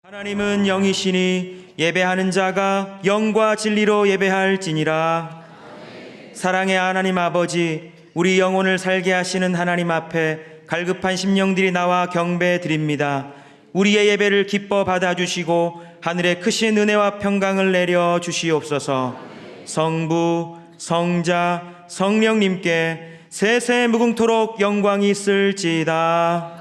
하나님은 영이시니 예배하는 자가 영과 진리로 예배할지니라. 사랑의 하나님 아버지, 우리 영혼을 살게 하시는 하나님 앞에 갈급한 심령들이 나와 경배 드립니다. 우리의 예배를 기뻐 받아주시고 하늘의 크신 은혜와 평강을 내려 주시옵소서. 성부, 성자, 성령님께 세세 무궁토록 영광이 있을지이다.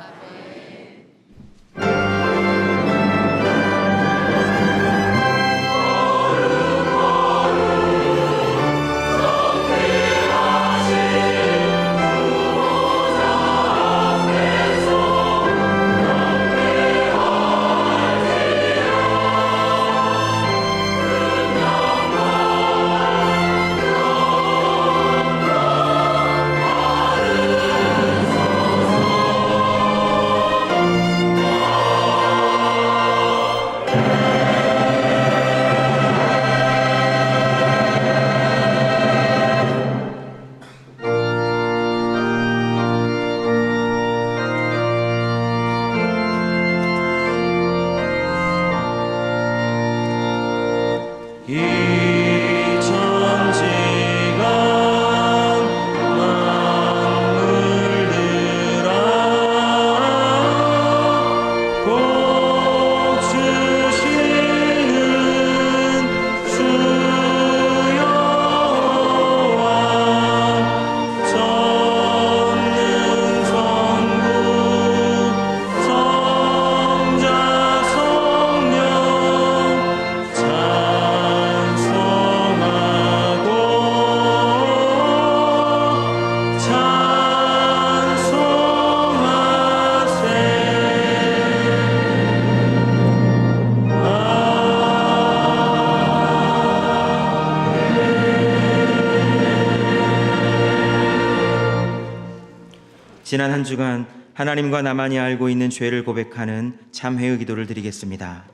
지난 한 주간 하나님과 나만이 알고 있는 죄를 고백하는 참회의 기도를 드리겠습니다.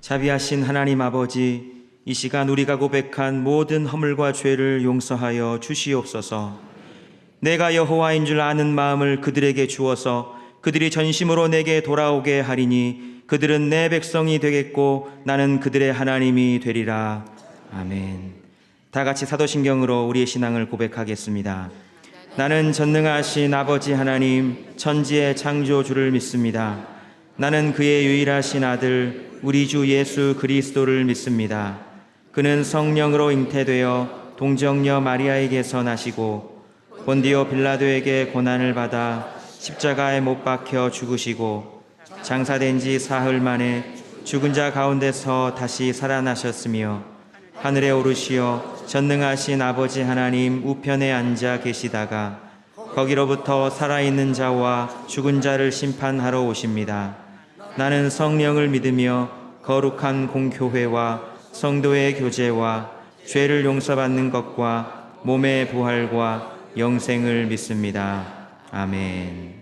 자비하신 하나님 아버지, 이 시간 우리가 고백한 모든 허물과 죄를 용서하여 주시옵소서. 내가 여호와인 줄 아는 마음을 그들에게 주어서 그들이 전심으로 내게 돌아오게 하리니 그들은 내 백성이 되겠고 나는 그들의 하나님이 되리라. 아멘. 다 같이 사도신경으로 우리의 신앙을 고백하겠습니다. 나는 전능하신 아버지 하나님, 천지의 창조주를 믿습니다. 나는 그의 유일하신 아들 우리 주 예수 그리스도를 믿습니다. 그는 성령으로 잉태되어 동정녀 마리아에게서 나시고 본디오 빌라도에게 고난을 받아 십자가에 못 박혀 죽으시고 장사된 지 사흘 만에 죽은 자 가운데서 다시 살아나셨으며 하늘에 오르시어 전능하신 아버지 하나님 우편에 앉아 계시다가 거기로부터 살아있는 자와 죽은 자를 심판하러 오십니다. 나는 성령을 믿으며 거룩한 공교회와 성도의 교제와 죄를 용서받는 것과 몸의 부활과 영생을 믿습니다. 아멘.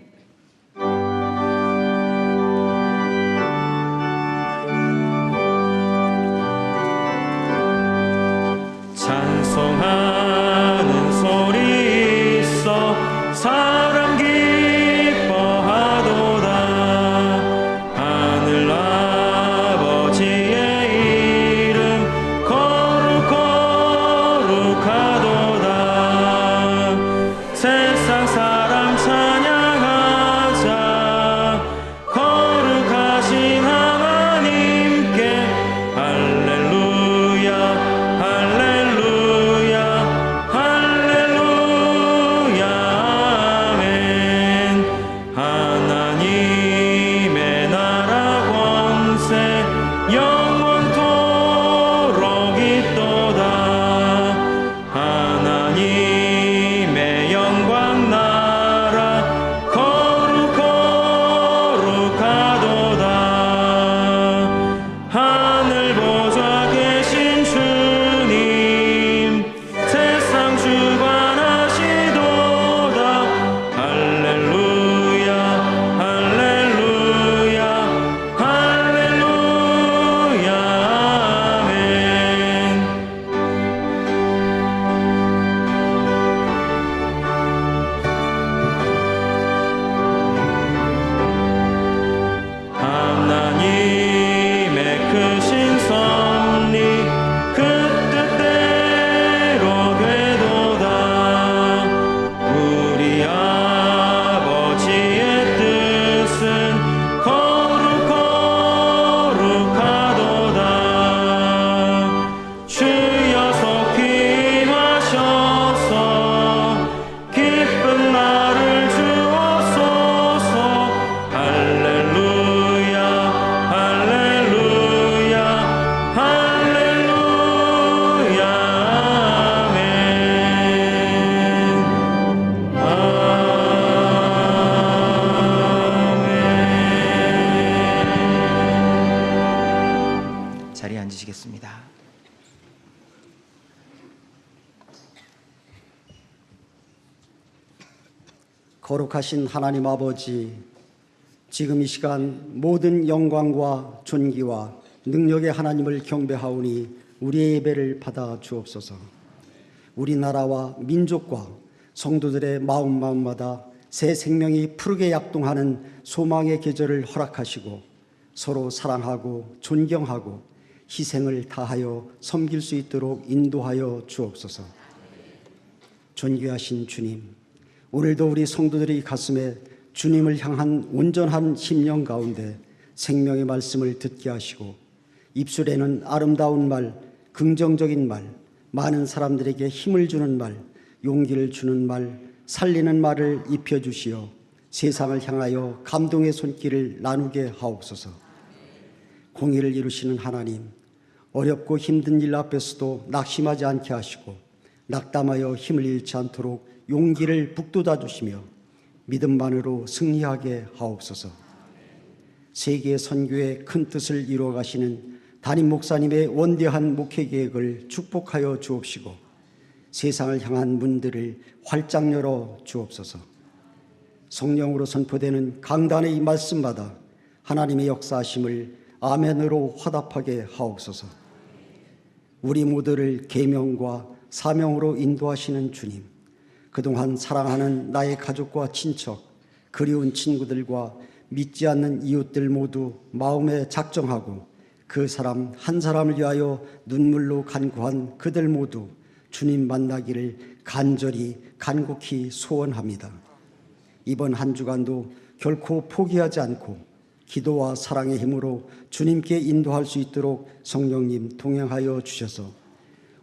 찬송하는 소리 있어 사람 기뻐하도다. 거룩하신 하나님 아버지, 지금 이 시간 모든 영광과 존귀와 능력의 하나님을 경배하오니 우리의 예배를 받아 주옵소서. 우리나라와 민족과 성도들의 마음마다 새 생명이 푸르게 약동하는 소망의 계절을 허락하시고 서로 사랑하고 존경하고 희생을 다하여 섬길 수 있도록 인도하여 주옵소서. 존귀하신 주님, 오늘도 우리 성도들의 가슴에 주님을 향한 온전한 심령 가운데 생명의 말씀을 듣게 하시고 입술에는 아름다운 말, 긍정적인 말, 많은 사람들에게 힘을 주는 말, 용기를 주는 말, 살리는 말을 입혀주시어 세상을 향하여 감동의 손길을 나누게 하옵소서. 공의를 이루시는 하나님, 어렵고 힘든 일 앞에서도 낙심하지 않게 하시고 낙담하여 힘을 잃지 않도록 용기를 북돋아 주시며 믿음만으로 승리하게 하옵소서. 세계 선교의 큰 뜻을 이루어 가시는 담임 목사님의 원대한 목회 계획을 축복하여 주옵시고 세상을 향한 문들을 활짝 열어 주옵소서. 성령으로 선포되는 강단의 이 말씀마다 하나님의 역사하심을 아멘으로 화답하게 하옵소서. 우리 모두를 계명과 사명으로 인도하시는 주님, 그동안 사랑하는 나의 가족과 친척, 그리운 친구들과 믿지 않는 이웃들 모두 마음에 작정하고 그 사람 한 사람을 위하여 눈물로 간구한 그들 모두 주님 만나기를 간절히 간곡히 소원합니다. 이번 한 주간도 결코 포기하지 않고 기도와 사랑의 힘으로 주님께 인도할 수 있도록 성령님 동행하여 주셔서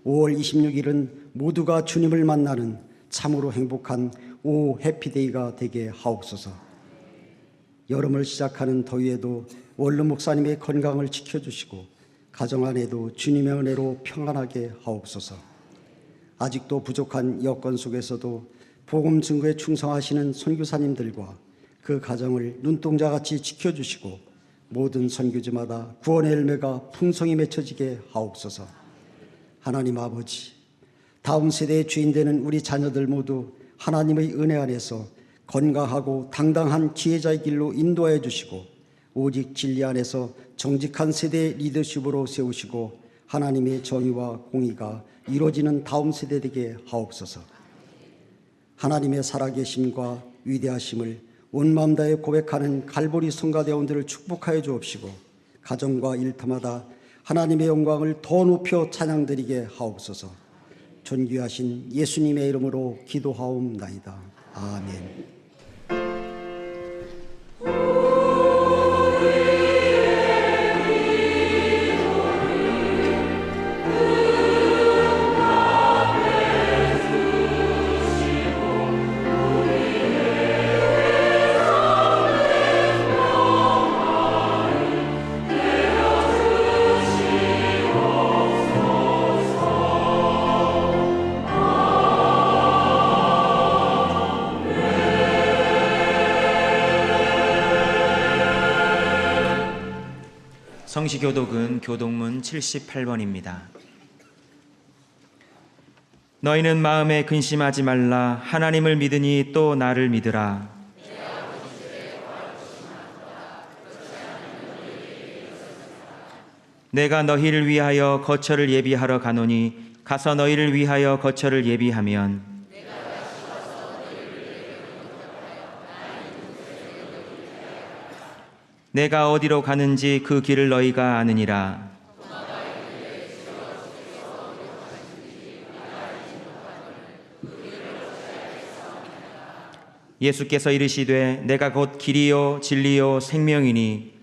5월 26일은 모두가 주님을 만나는 참으로 행복한 오 해피데이가 되게 하옵소서. 여름을 시작하는 더위에도 원룸 목사님의 건강을 지켜주시고 가정 안에도 주님의 은혜로 평안하게 하옵소서. 아직도 부족한 여건 속에서도 복음 증거에 충성하시는 선교사님들과 그 가정을 눈동자같이 지켜주시고 모든 선교지마다 구원의 열매가 풍성히 맺혀지게 하옵소서. 하나님 아버지, 다음 세대의 주인 되는 우리 자녀들 모두 하나님의 은혜 안에서 건강하고 당당한 지혜자의 길로 인도하여 주시고 오직 진리 안에서 정직한 세대의 리더십으로 세우시고 하나님의 정의와 공의가 이루어지는 다음 세대 되게 하옵소서. 하나님의 살아계심과 위대하심을 온 마음 다해 고백하는 갈보리 성가대원들을 축복하여 주옵시고 가정과 일터마다 하나님의 영광을 더 높여 찬양드리게 하옵소서. 존귀하신 예수님의 이름으로 기도하옵나이다. 아멘. 성시교독은 교독문 78번입니다. 너희는 마음에 근심하지 말라. 하나님을 믿으니 또 나를 믿으라. 내가 너희를 위하여 거처를 예비하러 가노니 가서 너희를 위하여 거처를 예비하면 내가 어디로 가는지 그 길을 너희가 아느니라. 예수께서 이르시되 내가 곧 길이요 진리요 생명이니.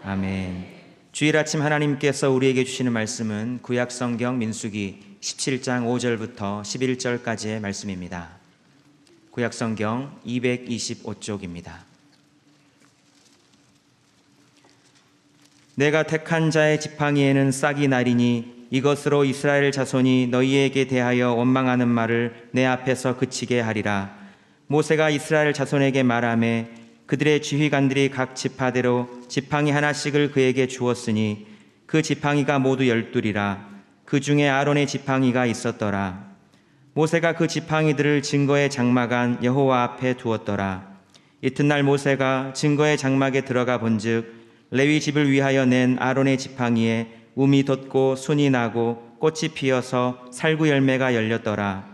아멘. 주일 아침 하나님께서 우리에게 주시는 말씀은 구약성경 민수기 17장 5절부터 11절까지의 말씀입니다. 구약성경 225쪽입니다. 내가 택한 자의 지팡이에는 싹이 나리니 이것으로 이스라엘 자손이 너희에게 대하여 원망하는 말을 내 앞에서 그치게 하리라. 모세가 이스라엘 자손에게 말하매 그들의 지휘관들이 각 지파대로 지팡이 하나씩을 그에게 주었으니 그 지팡이가 모두 12이라. 그 중에 아론의 지팡이가 있었더라. 모세가 그 지팡이들을 증거의 장막 안 여호와 앞에 두었더라. 이튿날 모세가 증거의 장막에 들어가 본즉 레위 집을 위하여 낸 아론의 지팡이에 움이 돋고 순이 나고 꽃이 피어서 살구 열매가 열렸더라.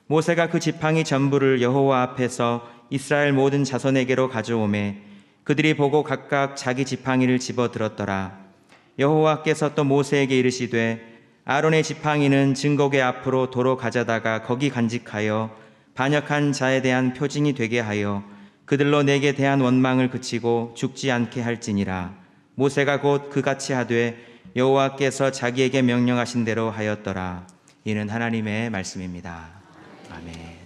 모세가 그 지팡이 전부를 여호와 앞에서 이스라엘 모든 자손에게로 가져오매 그들이 보고 각각 자기 지팡이를 집어들었더라. 여호와께서 또 모세에게 이르시되 아론의 지팡이는 증거궤 앞으로 도로 가져다가 거기 간직하여 반역한 자에 대한 표징이 되게 하여 그들로 내게 대한 원망을 그치고 죽지 않게 할지니라. 모세가 곧 그같이 하되 여호와께서 자기에게 명령하신 대로 하였더라. 이는 하나님의 말씀입니다. 아멘.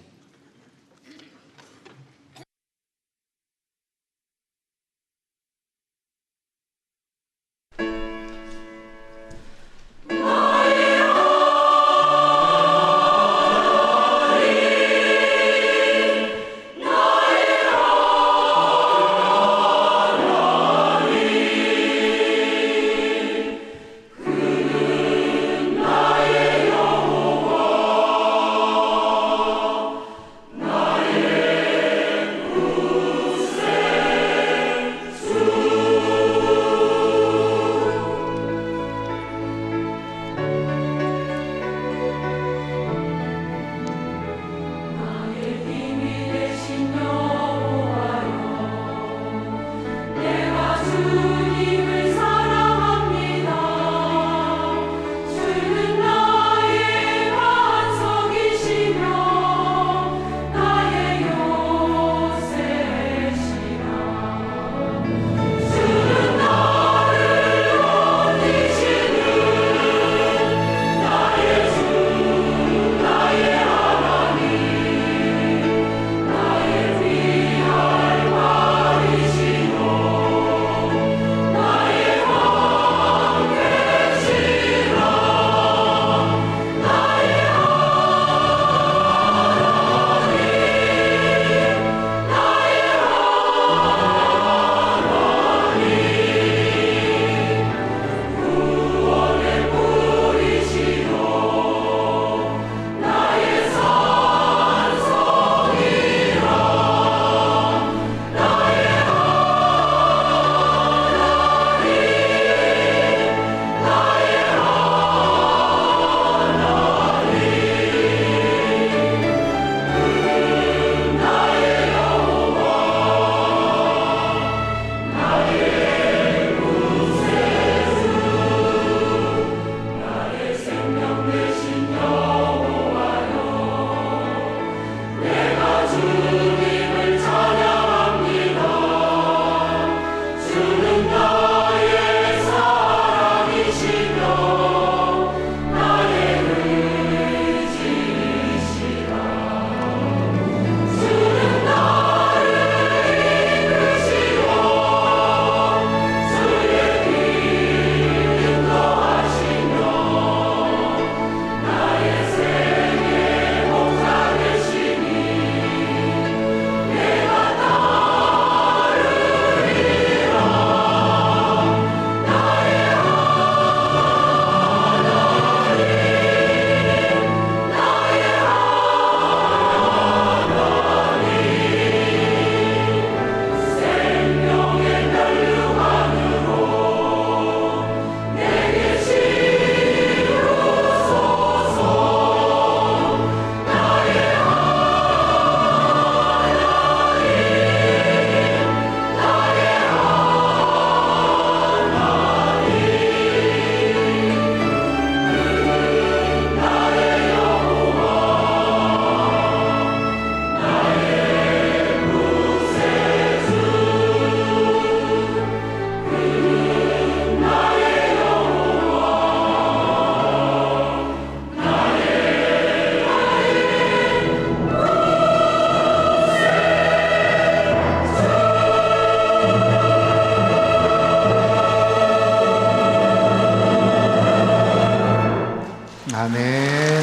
아멘.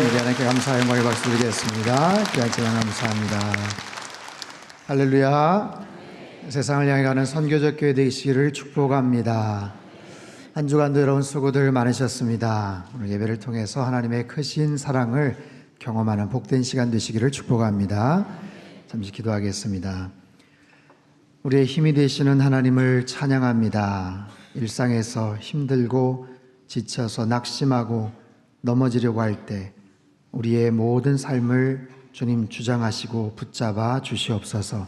우리 하나님께 감사의 영광의 박수 드리겠습니다. 귀한 시간 감사합니다. 할렐루야. 세상을 향해 가는 선교적 교회 되시기를 축복합니다. 한 주간도 여러분 수고들 많으셨습니다. 오늘 예배를 통해서 하나님의 크신 사랑을 경험하는 복된 시간 되시기를 축복합니다. 잠시 기도하겠습니다. 우리의 힘이 되시는 하나님을 찬양합니다. 일상에서 힘들고 지쳐서 낙심하고 넘어지려고 할 때 우리의 모든 삶을 주님 주장하시고 붙잡아 주시옵소서.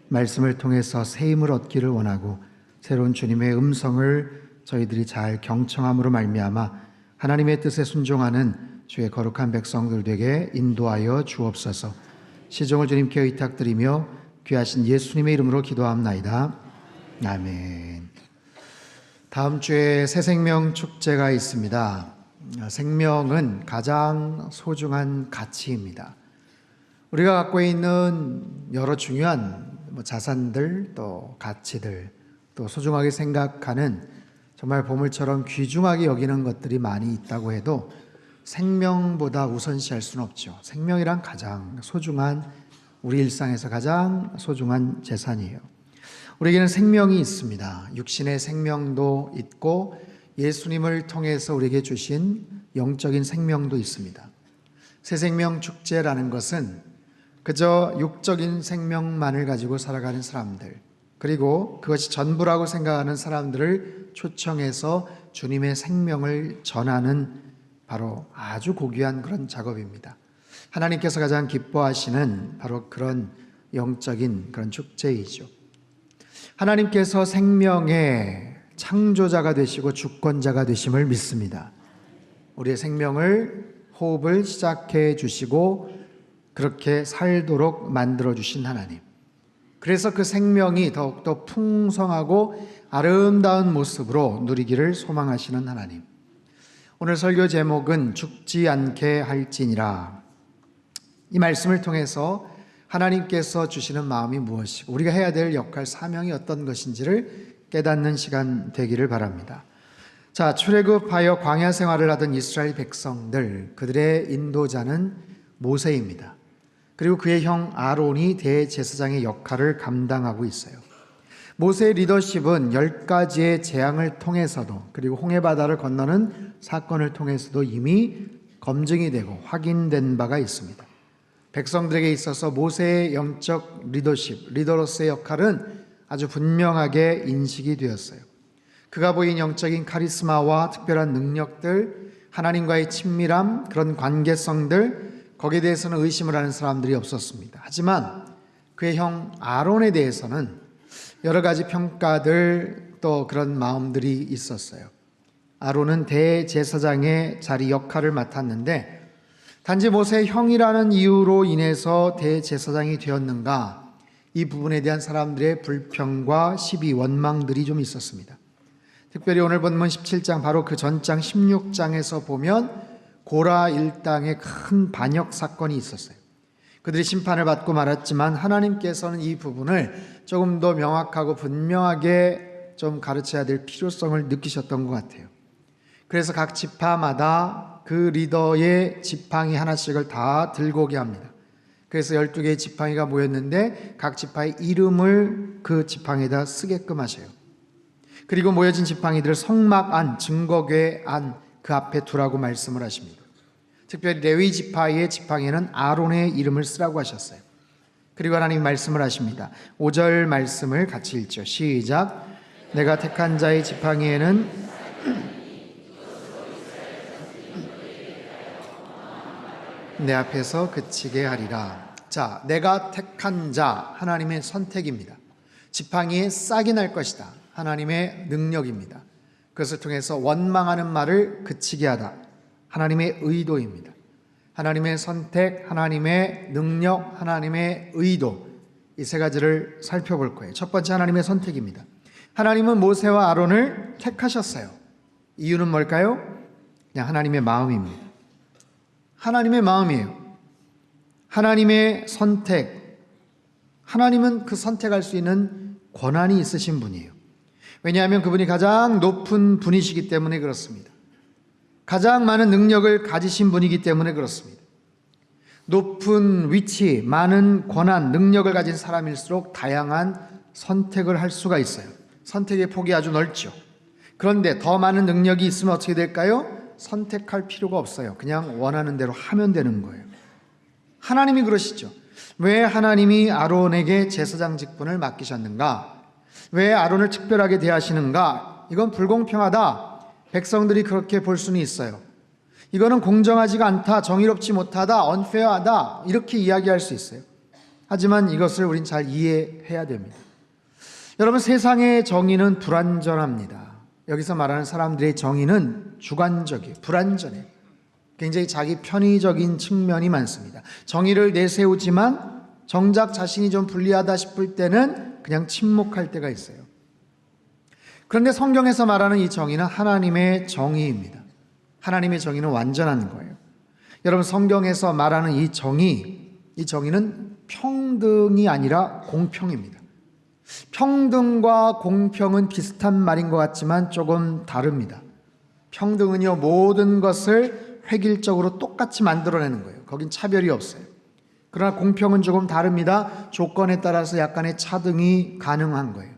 말씀을 통해서 새 힘을 얻기를 원하고 새로운 주님의 음성을 저희들이 잘 경청함으로 말미암아 하나님의 뜻에 순종하는 주의 거룩한 백성들 되게 인도하여 주옵소서. 시종을 주님께 의탁드리며 귀하신 예수님의 이름으로 기도합나이다. 아멘. 다음 주에 새생명 축제가 있습니다. 생명은 가장 소중한 가치입니다. 우리가 갖고 있는 여러 중요한 자산들, 또 가치들, 또 소중하게 생각하는 정말 보물처럼 귀중하게 여기는 것들이 많이 있다고 해도 생명보다 우선시할 수는 없죠. 생명이란 가장 소중한, 우리 일상에서 가장 소중한 재산이에요. 우리에게는 생명이 있습니다. 육신의 생명도 있고 예수님을 통해서 우리에게 주신 영적인 생명도 있습니다. 새생명 축제라는 것은 그저 육적인 생명만을 가지고 살아가는 사람들, 그리고 그것이 전부라고 생각하는 사람들을 초청해서 주님의 생명을 전하는 바로 아주 고귀한 그런 작업입니다. 하나님께서 가장 기뻐하시는 바로 그런 영적인 그런 축제이죠. 하나님께서 생명의 창조자가 되시고 주권자가 되심을 믿습니다. 우리의 생명을, 호흡을 시작해 주시고 그렇게 살도록 만들어 주신 하나님. 그래서 그 생명이 더욱더 풍성하고 아름다운 모습으로 누리기를 소망하시는 하나님. 오늘 설교 제목은 죽지 않게 할지니라. 이 말씀을 통해서 하나님께서 주시는 마음이 무엇이고 우리가 해야 될 역할, 사명이 어떤 것인지를 깨닫는 시간 되기를 바랍니다. 자, 출애굽하여 광야 생활을 하던 이스라엘 백성들, 그들의 인도자는 모세입니다. 그리고 그의 형 아론이 대제사장의 역할을 감당하고 있어요. 모세의 리더십은 10가지의 재앙을 통해서도, 그리고 홍해바다를 건너는 사건을 통해서도 이미 검증이 되고 확인된 바가 있습니다. 백성들에게 있어서 모세의 영적 리더십, 리더로서의 역할은 아주 분명하게 인식이 되었어요. 그가 보인 영적인 카리스마와 특별한 능력들, 하나님과의 친밀함, 그런 관계성들, 거기에 대해서는 의심을 하는 사람들이 없었습니다. 하지만 그의 형 아론에 대해서는 여러 가지 평가들, 또 그런 마음들이 있었어요. 아론은 대제사장의 자리 역할을 맡았는데 단지 모세의 형이라는 이유로 인해서 대제사장이 되었는가, 이 부분에 대한 사람들의 불평과 시비, 원망들이 좀 있었습니다. 특별히 오늘 본문 17장, 바로 그 전장 16장에서 보면 고라 일당의 큰 반역 사건이 있었어요. 그들이 심판을 받고 말았지만 하나님께서는 이 부분을 조금 더 명확하고 분명하게 좀 가르쳐야 될 필요성을 느끼셨던 것 같아요. 그래서 각 지파마다 그 리더의 지팡이 하나씩을 다 들고 오게 합니다. 그래서 12개의 지팡이가 모였는데 각 지파의 이름을 그 지팡이에다 쓰게끔 하셔요. 그리고 모여진 지팡이들을 성막 안, 증거궤 안 그 앞에 두라고 말씀을 하십니다. 특별히 레위 지파의 지팡이에는 아론의 이름을 쓰라고 하셨어요. 그리고 하나님 말씀을 하십니다. 5절 말씀을 같이 읽죠. 시작. 내가 택한 자의 지팡이에는 내 앞에서 그치게 하리라. 자, 내가 택한 자, 하나님의 선택입니다. 지팡이에 싹이 날 것이다, 하나님의 능력입니다. 그것을 통해서 원망하는 말을 그치게 하다, 하나님의 의도입니다. 하나님의 선택, 하나님의 능력, 하나님의 의도, 이 세 가지를 살펴볼 거예요. 첫 번째, 하나님의 선택입니다. 하나님은 모세와 아론을 택하셨어요. 이유는 뭘까요? 그냥 하나님의 마음입니다. 하나님의 마음이에요. 하나님의 선택. 하나님은 그 선택할 수 있는 권한이 있으신 분이에요. 왜냐하면 그분이 가장 높은 분이시기 때문에 그렇습니다. 가장 많은 능력을 가지신 분이기 때문에 그렇습니다. 높은 위치, 많은 권한, 능력을 가진 사람일수록 다양한 선택을 할 수가 있어요. 선택의 폭이 아주 넓죠. 그런데 더 많은 능력이 있으면 어떻게 될까요? 선택할 필요가 없어요. 그냥 원하는 대로 하면 되는 거예요. 하나님이 그러시죠. 왜 하나님이 아론에게 제사장 직분을 맡기셨는가? 왜 아론을 특별하게 대하시는가? 이건 불공평하다. 백성들이 그렇게 볼 수는 있어요. 이거는 공정하지가 않다, 정의롭지 못하다, 언페어하다, 이렇게 이야기할 수 있어요. 하지만 이것을 우린 잘 이해해야 됩니다. 여러분, 세상의 정의는 불완전합니다. 여기서 말하는 사람들의 정의는 주관적이에요. 불완전해요. 굉장히 자기 편의적인 측면이 많습니다. 정의를 내세우지만 정작 자신이 좀 불리하다 싶을 때는 그냥 침묵할 때가 있어요. 그런데 성경에서 말하는 이 정의는 하나님의 정의입니다. 하나님의 정의는 완전한 거예요. 여러분, 성경에서 말하는 이 정의는 평등이 아니라 공평입니다. 평등과 공평은 비슷한 말인 것 같지만 조금 다릅니다. 평등은요, 모든 것을 획일적으로 똑같이 만들어내는 거예요. 거긴 차별이 없어요. 그러나 공평은 조금 다릅니다. 조건에 따라서 약간의 차등이 가능한 거예요.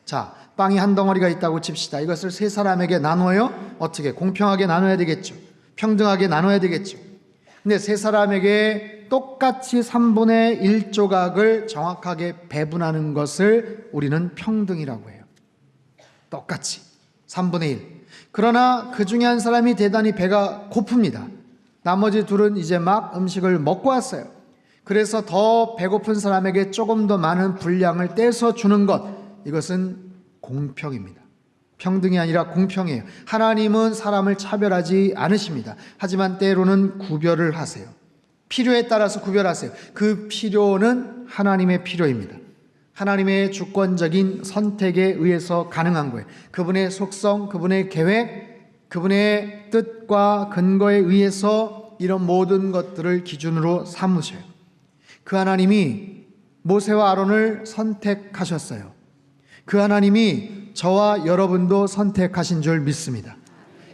자, 빵이 한 덩어리가 있다고 칩시다. 이것을 세 사람에게 나눠요? 어떻게? 공평하게 나눠야 되겠죠. 평등하게 나눠야 되겠죠. 근데 세 사람에게 똑같이 3분의 1 조각을 정확하게 배분하는 것을 우리는 평등이라고 해요. 똑같이 3분의 1. 그러나 그 중에 한 사람이 대단히 배가 고픕니다. 나머지 둘은 이제 막 음식을 먹고 왔어요. 그래서 더 배고픈 사람에게 조금 더 많은 분량을 떼서 주는 것, 이것은 공평입니다. 평등이 아니라 공평이에요. 하나님은 사람을 차별하지 않으십니다. 하지만 때로는 구별을 하세요. 필요에 따라서 구별하세요. 그 필요는 하나님의 필요입니다. 하나님의 주권적인 선택에 의해서 가능한 거예요. 그분의 속성, 그분의 계획, 그분의 뜻과 근거에 의해서 이런 모든 것들을 기준으로 삼으셔요. 그 하나님이 모세와 아론을 선택하셨어요. 그 하나님이 저와 여러분도 선택하신 줄 믿습니다.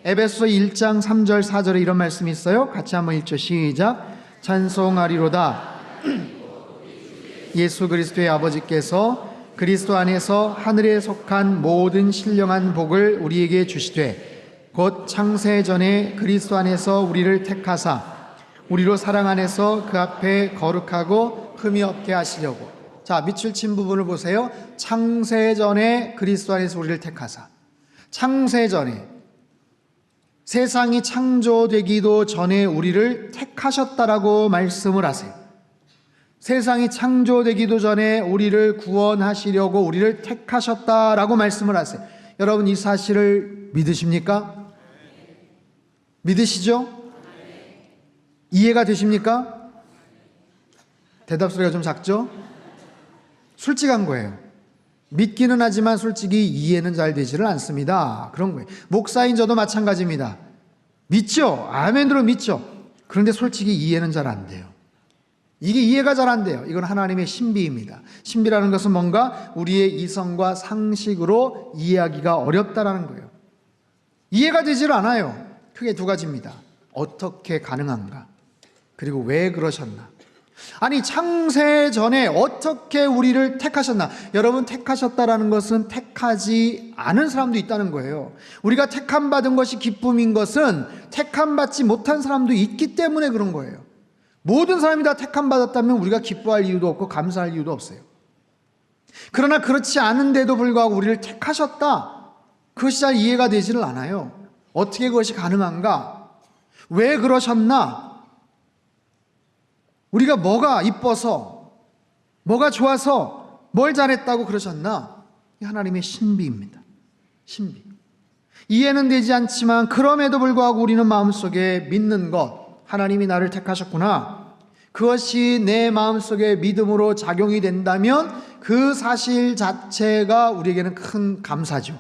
에베소 1장 3절 4절에 이런 말씀이 있어요. 같이 한번 읽죠. 시작. 찬송하리로다. 예수 그리스도의 아버지께서 그리스도 안에서 하늘에 속한 모든 신령한 복을 우리에게 주시되 곧 창세 전에 그리스도 안에서 우리를 택하사 우리로 사랑 안에서 그 앞에 거룩하고 흠이 없게 하시려고. 자, 밑줄 친 부분을 보세요. 창세 전에 그리스도 안에서 우리를 택하사. 창세 전에, 세상이 창조되기도 전에 우리를 택하셨다라고 말씀을 하세요. 세상이 창조되기도 전에 우리를 구원하시려고 우리를 택하셨다라고 말씀을 하세요. 여러분, 이 사실을 믿으십니까? 믿으시죠? 이해가 되십니까? 대답 소리가 좀 작죠? 솔직한 거예요. 믿기는 하지만 솔직히 이해는 잘 되지를 않습니다. 그런 거예요. 목사인 저도 마찬가지입니다. 믿죠? 아멘으로 믿죠? 그런데 솔직히 이해는 잘 안 돼요. 이게 이해가 잘 안 돼요. 이건 하나님의 신비입니다. 신비라는 것은 뭔가 우리의 이성과 상식으로 이해하기가 어렵다라는 거예요. 이해가 되질 않아요. 크게 두 가지입니다. 어떻게 가능한가? 그리고 왜 그러셨나? 아니, 창세 전에 어떻게 우리를 택하셨나? 여러분, 택하셨다라는 것은 택하지 않은 사람도 있다는 거예요. 우리가 택함받은 것이 기쁨인 것은 택함받지 못한 사람도 있기 때문에 그런 거예요. 모든 사람이 다 택함받았다면 우리가 기뻐할 이유도 없고 감사할 이유도 없어요. 그러나 그렇지 않은데도 불구하고 우리를 택하셨다. 그것이 잘 이해가 되지를 않아요. 어떻게 그것이 가능한가? 왜 그러셨나? 우리가 뭐가 이뻐서, 뭐가 좋아서, 뭘 잘했다고 그러셨나? 이 하나님의 신비입니다. 신비. 이해는 되지 않지만 그럼에도 불구하고 우리는 마음속에 믿는 것, 하나님이 나를 택하셨구나. 그것이 내 마음속에 믿음으로 작용이 된다면 그 사실 자체가 우리에게는 큰 감사죠.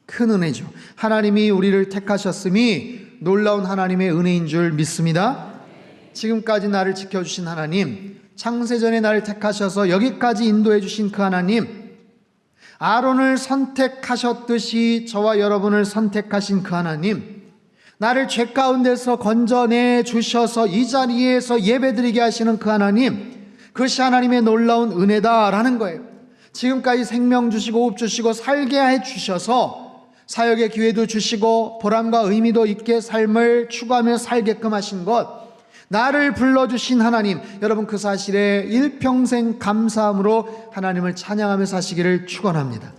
큰 은혜죠. 하나님이 우리를 택하셨음이 놀라운 하나님의 은혜인 줄 믿습니다. 지금까지 나를 지켜주신 하나님, 창세전에 나를 택하셔서 여기까지 인도해 주신 그 하나님, 아론을 선택하셨듯이 저와 여러분을 선택하신 그 하나님, 나를 죄 가운데서 건져내 주셔서 이 자리에서 예배드리게 하시는 그 하나님, 그것이 하나님의 놀라운 은혜다라는 거예요. 지금까지 생명 주시고 호흡 주시고 살게 해 주셔서 사역의 기회도 주시고 보람과 의미도 있게 삶을 추구하며 살게끔 하신 것, 나를 불러주신 하나님, 여러분 그 사실에 일평생 감사함으로 하나님을 찬양하며 사시기를 축원합니다.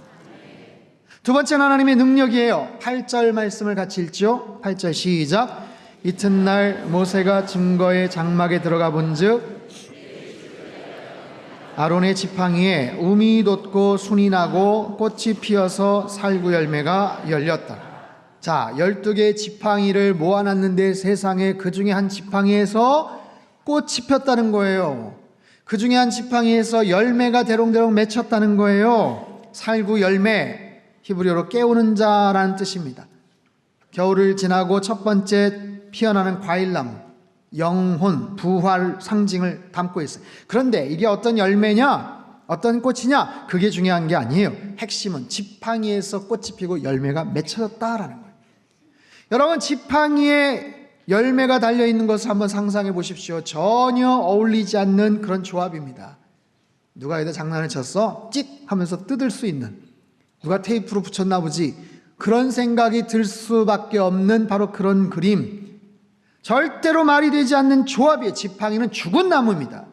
두 번째는 하나님의 능력이에요. 8절 말씀을 같이 읽죠. 8절 시작. 이튿날 모세가 증거의 장막에 들어가 본즉 아론의 지팡이에 움이 돋고 순이 나고 꽃이 피어서 살구 열매가 열렸다. 자, 12개의 지팡이를 모아놨는데 세상에 그 중에 한 지팡이에서 꽃이 폈다는 거예요. 그 중에 한 지팡이에서 열매가 대롱대롱 맺혔다는 거예요. 살구 열매, 히브리어로 깨우는 자라는 뜻입니다. 겨울을 지나고 첫 번째 피어나는 과일나무, 영혼, 부활 상징을 담고 있어요. 그런데 이게 어떤 열매냐, 어떤 꽃이냐, 그게 중요한 게 아니에요. 핵심은 지팡이에서 꽃이 피고 열매가 맺혀졌다라는 거예요. 여러분, 지팡이에 열매가 달려있는 것을 한번 상상해 보십시오. 전혀 어울리지 않는 그런 조합입니다. 누가 여기다 장난을 쳤어? 찍 하면서 뜯을 수 있는, 누가 테이프로 붙였나 보지, 그런 생각이 들 수밖에 없는 바로 그런 그림. 절대로 말이 되지 않는 조합이에요. 지팡이는 죽은 나무입니다.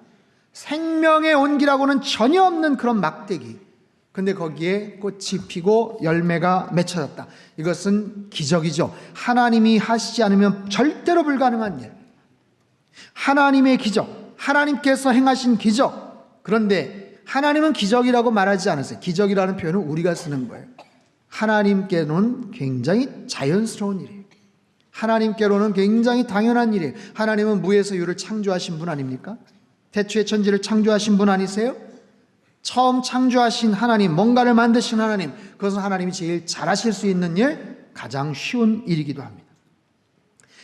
생명의 온기라고는 전혀 없는 그런 막대기. 근데 거기에 꽃이 피고 열매가 맺혀졌다. 이것은 기적이죠. 하나님이 하시지 않으면 절대로 불가능한 일. 하나님의 기적, 하나님께서 행하신 기적. 그런데 하나님은 기적이라고 말하지 않으세요. 기적이라는 표현은 우리가 쓰는 거예요. 하나님께는 굉장히 자연스러운 일이에요. 하나님께로는 굉장히 당연한 일이에요. 하나님은 무에서 유를 창조하신 분 아닙니까? 태초에 천지를 창조하신 분 아니세요? 처음 창조하신 하나님, 뭔가를 만드신 하나님, 그것은 하나님이 제일 잘하실 수 있는 일, 가장 쉬운 일이기도 합니다.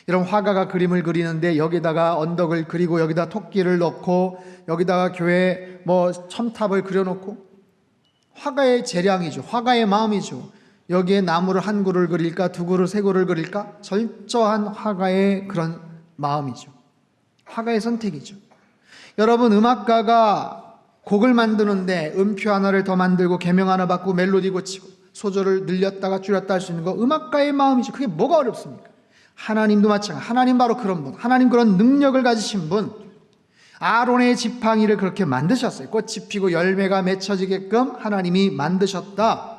이런 화가가 그림을 그리는데 여기다가 언덕을 그리고 여기다 토끼를 넣고 여기다가 교회 첨탑을 그려놓고, 화가의 재량이죠. 화가의 마음이죠. 여기에 나무를 한 그루를 그릴까, 두 그루, 세 그루를 그릴까? 철저한 화가의 그런 마음이죠. 화가의 선택이죠. 여러분, 음악가가 곡을 만드는데 음표 하나를 더 만들고 계명 하나 바꾸고 멜로디 고치고 소절을 늘렸다가 줄였다 할 수 있는 거 음악가의 마음이죠. 그게 뭐가 어렵습니까? 하나님도 마찬가지. 하나님 바로 그런 분, 하나님 그런 능력을 가지신 분. 아론의 지팡이를 그렇게 만드셨어요. 꽃이 피고 열매가 맺혀지게끔 하나님이 만드셨다.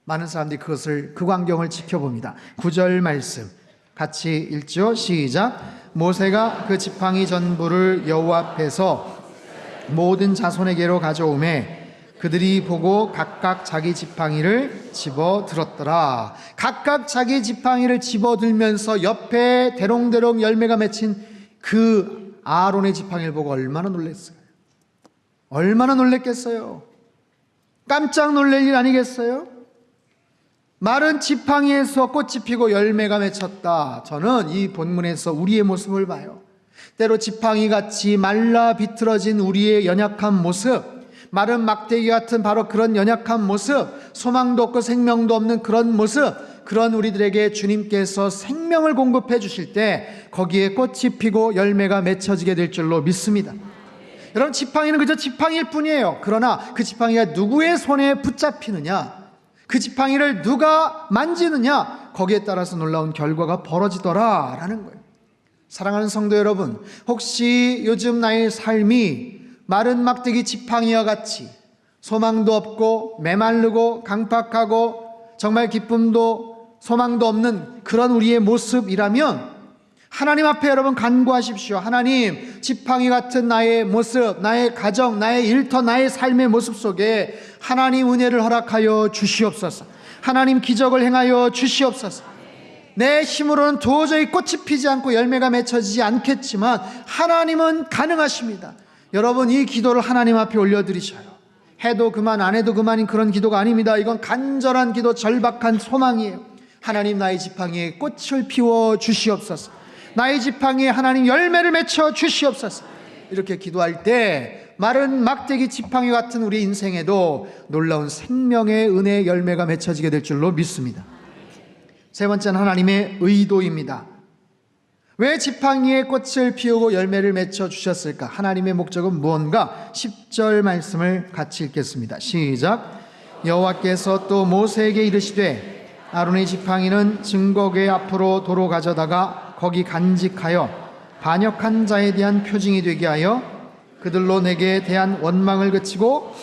많은 사람들이 그 광경을 지켜봅니다. 9절 말씀 같이 읽죠. 시작. 모세가 그 지팡이 전부를 여호와 앞에서 모든 자손에게로 가져오매 그들이 보고 각각 자기 지팡이를 집어들었더라. 각각 자기 지팡이를 집어들면서 옆에 대롱대롱 열매가 맺힌 그 아론의 지팡이를 보고 얼마나 놀랐어요. 얼마나 놀랬겠어요. 깜짝 놀랄 일 아니겠어요? 마른 지팡이에서 꽃이 피고 열매가 맺혔다. 저는 이 본문에서 우리의 모습을 봐요. 때로 지팡이같이 말라 비틀어진 우리의 연약한 모습, 마른 막대기 같은 바로 그런 연약한 모습, 소망도 없고 생명도 없는 그런 모습, 그런 우리들에게 주님께서 생명을 공급해 주실 때 거기에 꽃이 피고 열매가 맺혀지게 될 줄로 믿습니다. 여러분, 지팡이는 그저 지팡이일 뿐이에요. 그러나 그 지팡이가 누구의 손에 붙잡히느냐, 그 지팡이를 누가 만지느냐, 거기에 따라서 놀라운 결과가 벌어지더라라는 거예요. 사랑하는 성도 여러분, 혹시 요즘 나의 삶이 마른 막대기 지팡이와 같이 소망도 없고 메마르고 강팍하고 정말 기쁨도 소망도 없는 그런 우리의 모습이라면 하나님 앞에 여러분 간구하십시오. 하나님, 지팡이 같은 나의 모습, 나의 가정, 나의 일터, 나의 삶의 모습 속에 하나님 은혜를 허락하여 주시옵소서. 하나님 기적을 행하여 주시옵소서. 내 힘으로는 도저히 꽃이 피지 않고 열매가 맺혀지지 않겠지만 하나님은 가능하십니다. 여러분, 이 기도를 하나님 앞에 올려드리셔요. 해도 그만 안 해도 그만인 그런 기도가 아닙니다. 이건 간절한 기도, 절박한 소망이에요. 하나님, 나의 지팡이에 꽃을 피워 주시옵소서. 나의 지팡이에 하나님 열매를 맺혀 주시옵소서. 이렇게 기도할 때 마른 막대기 지팡이 같은 우리 인생에도 놀라운 생명의 은혜의 열매가 맺혀지게 될 줄로 믿습니다. 세 번째는 하나님의 의도입니다. 왜 지팡이에 꽃을 피우고 열매를 맺혀 주셨을까? 하나님의 목적은 무언가? 10절 말씀을 같이 읽겠습니다. 시작. 여호와께서 또 모세에게 이르시되 아론의 지팡이는 증거궤 앞으로 도로 가져다가 거기 간직하여 반역한 자에 대한 표징이 되게 하여 그들로 내게 대한 원망을 그치고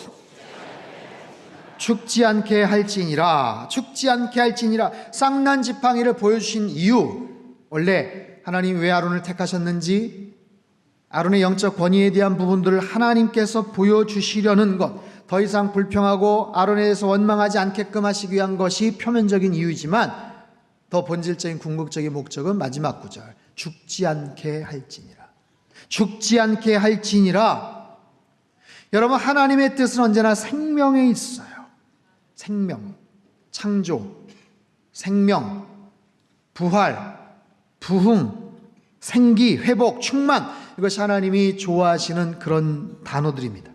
죽지 않게 할지니라. 죽지 않게 할지니라. 쌍난 지팡이를 보여주신 이유, 원래 하나님 왜 아론을 택하셨는지, 아론의 영적 권위에 대한 부분들을 하나님께서 보여주시려는 것, 더 이상 불평하고 아론에 대해서 원망하지 않게끔 하시기 위한 것이 표면적인 이유이지만 더 본질적인 궁극적인 목적은 마지막 구절, 죽지 않게 할지니라. 죽지 않게 할지니라. 여러분, 하나님의 뜻은 언제나 생명에 있어요. 생명, 창조, 생명, 부활, 부흥, 생기, 회복, 충만, 이것이 하나님이 좋아하시는 그런 단어들입니다.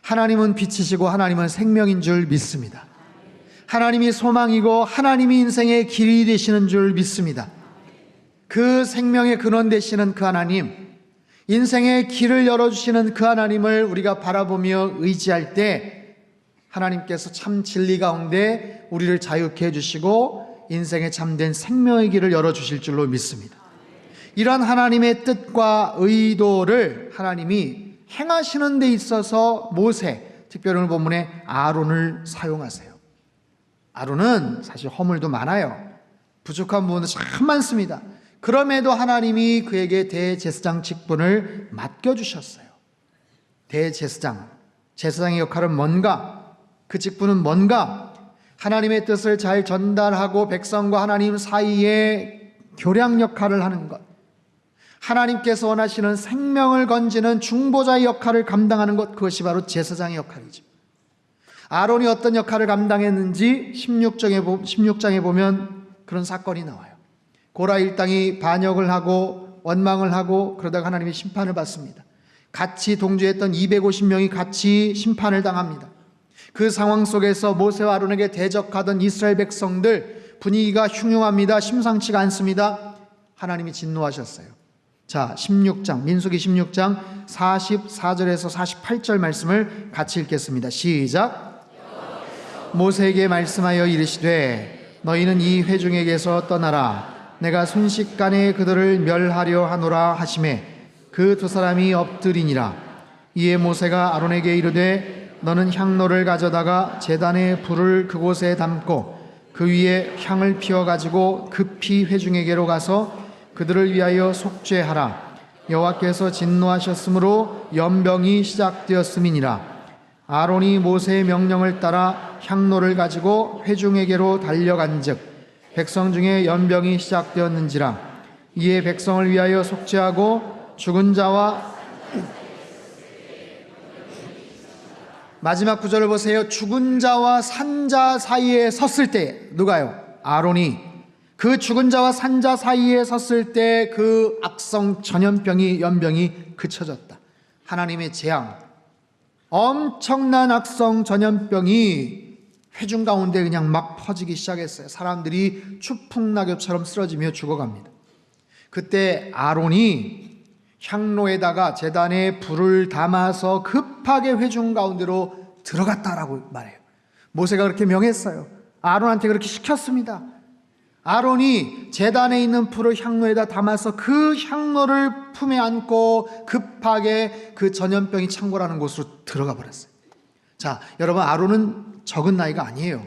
하나님은 빛이시고 하나님은 생명인 줄 믿습니다. 하나님이 소망이고 하나님이 인생의 길이 되시는 줄 믿습니다. 그 생명의 근원 되시는 그 하나님, 인생의 길을 열어주시는 그 하나님을 우리가 바라보며 의지할 때 하나님께서 참 진리 가운데 우리를 자유케 해주시고 인생의 참된 생명의 길을 열어주실 줄로 믿습니다. 이런 하나님의 뜻과 의도를 하나님이 행하시는 데 있어서 모세, 특별히 오늘 본문에 아론을 사용하세요. 아론은 사실 허물도 많아요. 부족한 부분도 참 많습니다. 그럼에도 하나님이 그에게 대제사장 직분을 맡겨주셨어요. 대제사장, 제사장의 역할은 뭔가? 그 직분은 뭔가? 하나님의 뜻을 잘 전달하고 백성과 하나님 사이에 교량 역할을 하는 것, 하나님께서 원하시는 생명을 건지는 중보자의 역할을 감당하는 것, 그것이 바로 제사장의 역할이죠. 아론이 어떤 역할을 감당했는지 16장에 보면 그런 사건이 나와요. 고라 일당이 반역을 하고 원망을 하고 그러다가 하나님의 심판을 받습니다. 같이 동조했던 250명이 같이 심판을 당합니다. 그 상황 속에서 모세와 아론에게 대적하던 이스라엘 백성들, 분위기가 흉흉합니다. 심상치가 않습니다. 하나님이 진노하셨어요. 자, 16장, 민수기 16장 44절에서 48절 말씀을 같이 읽겠습니다. 시작. 모세에게 말씀하여 이르시되 너희는 이 회중에게서 떠나라. 내가 순식간에 그들을 멸하려 하노라 하시매 그 두 사람이 엎드리니라. 이에 모세가 아론에게 이르되 너는 향로를 가져다가 제단에 불을 그곳에 담고 그 위에 향을 피워 가지고 급히 회중에게로 가서 그들을 위하여 속죄하라. 여호와께서 진노하셨으므로 연병이 시작되었음이니라. 아론이 모세의 명령을 따라 향로를 가지고 회중에게로 달려간즉 백성 중에 연병이 시작되었는지라. 이에 백성을 위하여 속죄하고 죽은 자와 마지막 구절을 보세요. 죽은 자와 산 자 사이에 섰을 때, 누가요? 아론이 그 죽은 자와 산 자 사이에 섰을 때 그 악성 전염병이, 연병이 그쳐졌다. 하나님의 재앙, 엄청난 악성 전염병이 회중 가운데 그냥 막 퍼지기 시작했어요. 사람들이 추풍낙엽처럼 쓰러지며 죽어갑니다. 그때 아론이 향로에다가 제단에 불을 담아서 급하게 회중 가운데로 들어갔다라고 말해요. 모세가 그렇게 명했어요. 아론한테 그렇게 시켰습니다. 아론이 제단에 있는 불을 향로에다 담아서 그 향로를 품에 안고 급하게 그 전염병이 창궐하는 곳으로 들어가 버렸어요. 자, 여러분, 아론은 적은 나이가 아니에요.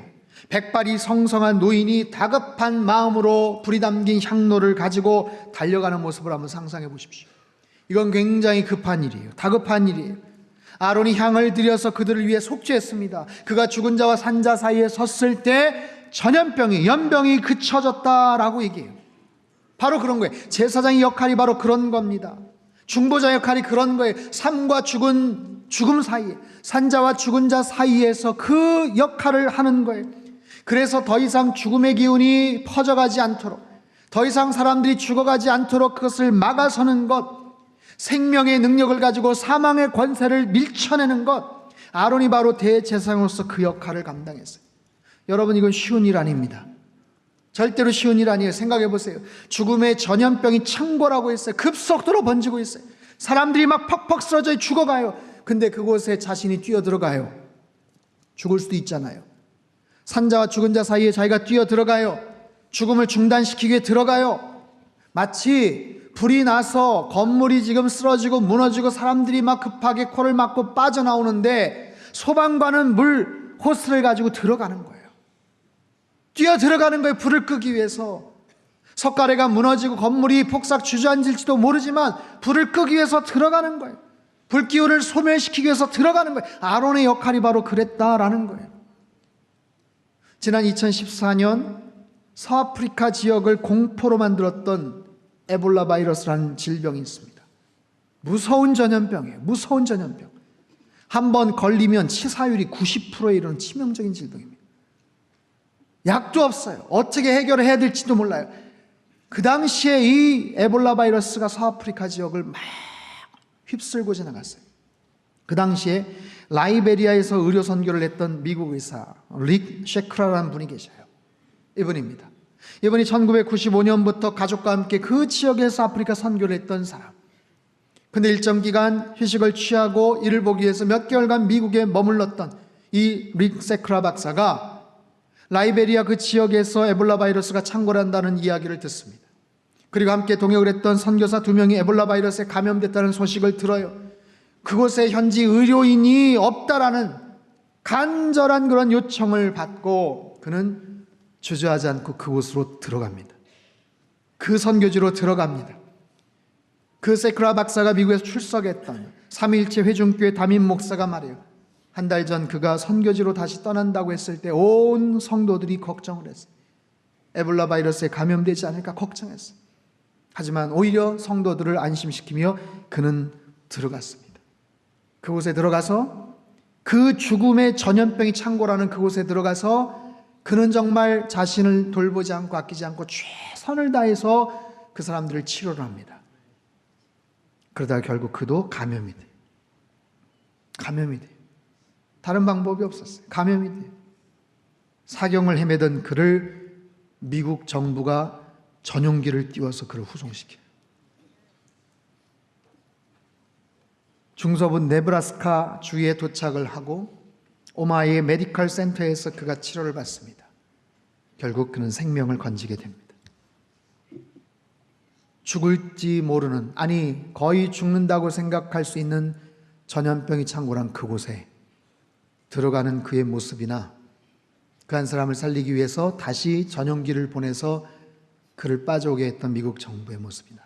백발이 성성한 노인이 다급한 마음으로 불이 담긴 향로를 가지고 달려가는 모습을 한번 상상해 보십시오. 이건 굉장히 급한 일이에요. 다급한 일이에요. 아론이 향을 들여서 그들을 위해 속죄했습니다. 그가 죽은 자와 산 자 사이에 섰을 때 전염병이, 연병이 그쳐졌다라고 얘기해요. 바로 그런 거예요. 제사장의 역할이 바로 그런 겁니다. 중보자 역할이 그런 거예요. 삶과 죽음 사이에, 산자와 죽은 자 사이에서 그 역할을 하는 거예요. 그래서 더 이상 죽음의 기운이 퍼져가지 않도록, 더 이상 사람들이 죽어가지 않도록 그것을 막아서는 것, 생명의 능력을 가지고 사망의 권세를 밀쳐내는 것, 아론이 바로 대제사장으로서 그 역할을 감당했어요. 여러분, 이건 쉬운 일 아닙니다. 절대로 쉬운 일 아니에요. 생각해 보세요. 죽음의 전염병이 창궐하고 있어요. 급속도로 번지고 있어요. 사람들이 막 퍽퍽 쓰러져 죽어가요. 근데 그곳에 자신이 뛰어들어가요. 죽을 수도 있잖아요. 산자와 죽은 자 사이에 자기가 뛰어들어가요. 죽음을 중단시키기 위해 들어가요. 마치 불이 나서 건물이 지금 쓰러지고 무너지고 사람들이 막 급하게 코를 막고 빠져나오는데 소방관은 물 호스를 가지고 들어가는 거예요. 뛰어 들어가는 거예요. 불을 끄기 위해서. 석가래가 무너지고 건물이 폭삭 주저앉을지도 모르지만 불을 끄기 위해서 들어가는 거예요. 불기운을 소멸시키기 위해서 들어가는 거예요. 아론의 역할이 바로 그랬다라는 거예요. 지난 2014년 서아프리카 지역을 공포로 만들었던 에볼라 바이러스라는 질병이 있습니다. 무서운 전염병이에요. 무서운 전염병. 한번 걸리면 치사율이 90%에 이르는 치명적인 질병입니다. 약도 없어요. 어떻게 해결을 해야 될지도 몰라요. 그 당시에 이 에볼라 바이러스가 서아프리카 지역을 막 휩쓸고 지나갔어요. 그 당시에 라이베리아에서 의료 선교를 했던 미국 의사 릭 셰크라라는 분이 계셔요. 이분입니다. 이분이 1995년부터 가족과 함께 그 지역에서 아프리카 선교를 했던 사람. 근데 일정 기간 휴식을 취하고 이를 보기 위해서 몇 개월간 미국에 머물렀던 이 릭 셰크라 박사가 라이베리아 그 지역에서 에볼라 바이러스가 창궐한다는 이야기를 듣습니다. 그리고 함께 동역을 했던 선교사 2명이 에볼라 바이러스에 감염됐다는 소식을 들어요. 그곳에 현지 의료인이 없다라는 간절한 그런 요청을 받고 그는 주저하지 않고 그곳으로 들어갑니다. 그 선교지로 들어갑니다. 그 세크라 박사가 미국에서 출석했던 삼위일체 회중교회 담임 목사가 말이에요. 한 달 전 그가 선교지로 다시 떠난다고 했을 때 온 성도들이 걱정을 했어요. 에볼라 바이러스에 감염되지 않을까 걱정했어요. 하지만 오히려 성도들을 안심시키며 그는 들어갔습니다. 그곳에 들어가서 그 죽음의 전염병이 창궐하는 그곳에 들어가서 그는 정말 자신을 돌보지 않고 아끼지 않고 최선을 다해서 그 사람들을 치료를 합니다. 그러다가 결국 그도 감염이 돼요. 감염이 돼요. 다른 방법이 없었어요. 감염이 돼요. 사경을 헤매던 그를 미국 정부가 전용기를 띄워서 그를 후송시켜요. 중서부 네브라스카 주에 도착을 하고 오마이의 메디컬 센터에서 그가 치료를 받습니다. 결국 그는 생명을 건지게 됩니다. 죽을지 모르는, 아니 거의 죽는다고 생각할 수 있는 전염병이 창궐한 그곳에 들어가는 그의 모습이나 그 한 사람을 살리기 위해서 다시 전용기를 보내서 그를 빠져오게 했던 미국 정부의 모습이나,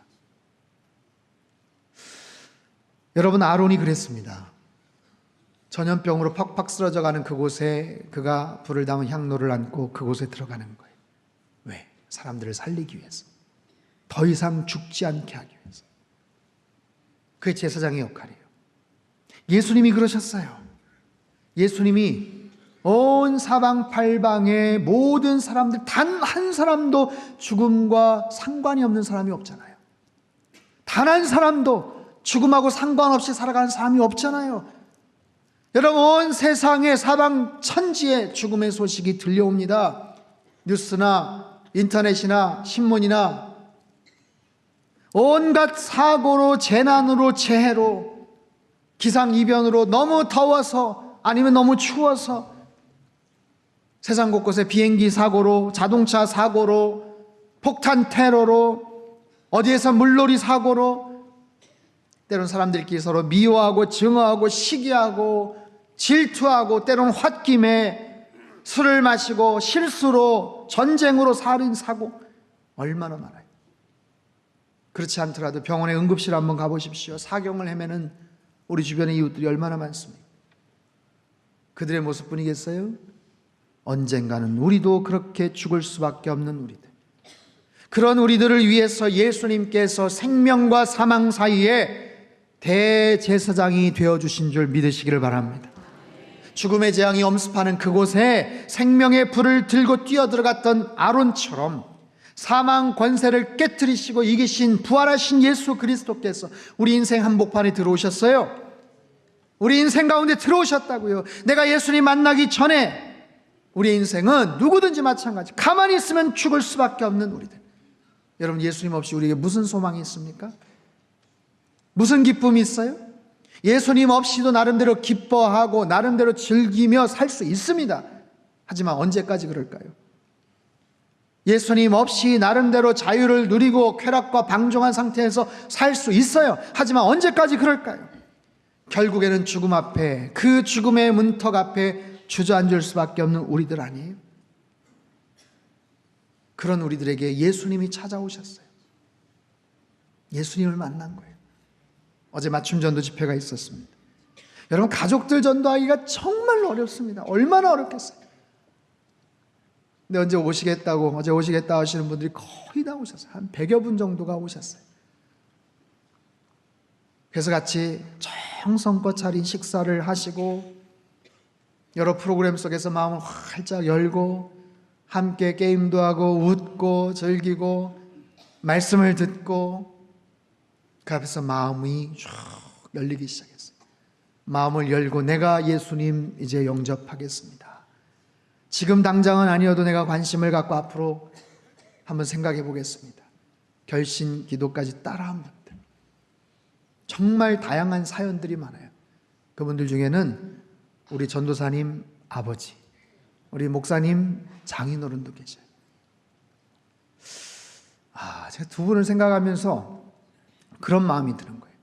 여러분, 아론이 그랬습니다. 전염병으로 팍팍 쓰러져가는 그곳에 그가 불을 담은 향로를 안고 그곳에 들어가는 거예요. 왜? 사람들을 살리기 위해서, 더 이상 죽지 않게 하기 위해서. 그게 제사장의 역할이에요. 예수님이 그러셨어요. 예수님이 온 사방팔방의 모든 사람들, 단 한 사람도 죽음과 상관이 없는 사람이 없잖아요. 단 한 사람도 죽음하고 상관없이 살아가는 사람이 없잖아요. 여러분, 온 세상의 사방 천지에 죽음의 소식이 들려옵니다. 뉴스나 인터넷이나 신문이나 온갖 사고로, 재난으로, 재해로, 기상이변으로, 너무 더워서 아니면 너무 추워서, 세상 곳곳에 비행기 사고로, 자동차 사고로, 폭탄 테러로, 어디에서 물놀이 사고로, 때로는 사람들끼리 서로 미워하고 증오하고 시기하고 질투하고, 때로는 홧김에 술을 마시고 실수로 전쟁으로 살인 사고 얼마나 많아요. 그렇지 않더라도 병원에 응급실 한번 가보십시오. 사경을 헤매는 우리 주변의 이웃들이 얼마나 많습니까? 그들의 모습뿐이겠어요? 언젠가는 우리도 그렇게 죽을 수밖에 없는 우리들, 그런 우리들을 위해서 예수님께서 생명과 사망 사이에 대제사장이 되어주신 줄 믿으시기를 바랍니다. 죽음의 재앙이 엄습하는 그곳에 생명의 불을 들고 뛰어들어갔던 아론처럼 사망 권세를 깨뜨리시고 이기신 부활하신 예수 그리스도께서 우리 인생 한복판에 들어오셨어요. 우리 인생 가운데 들어오셨다고요. 내가 예수님 만나기 전에 우리의 인생은 누구든지 마찬가지, 가만히 있으면 죽을 수밖에 없는 우리들. 여러분, 예수님 없이 우리에게 무슨 소망이 있습니까? 무슨 기쁨이 있어요? 예수님 없이도 나름대로 기뻐하고 나름대로 즐기며 살 수 있습니다. 하지만 언제까지 그럴까요? 예수님 없이 나름대로 자유를 누리고 쾌락과 방종한 상태에서 살 수 있어요. 하지만 언제까지 그럴까요? 결국에는 죽음 앞에, 그 죽음의 문턱 앞에 주저앉을 수밖에 없는 우리들 아니에요? 그런 우리들에게 예수님이 찾아오셨어요. 예수님을 만난 거예요. 어제 맞춤 전도 집회가 있었습니다. 여러분, 가족들 전도하기가 정말 어렵습니다. 얼마나 어렵겠어요. 근데 어제 오시겠다 하시는 분들이 거의 다 오셨어요. 한 100여 분 정도가 오셨어요. 그래서 같이 정성껏 차린 식사를 하시고 여러 프로그램 속에서 마음을 활짝 열고 함께 게임도 하고 웃고 즐기고 말씀을 듣고 그 앞에서 마음이 쭉 열리기 시작했어요. 마음을 열고 내가 예수님 이제 영접하겠습니다. 지금 당장은 아니어도 내가 관심을 갖고 앞으로 한번 생각해 보겠습니다. 결신 기도까지 따라한 분들, 정말 다양한 사연들이 많아요. 그분들 중에는 우리 전도사님 아버지, 우리 목사님 장인어른도 계셔요. 제가 두 분을 생각하면서 그런 마음이 드는 거예요.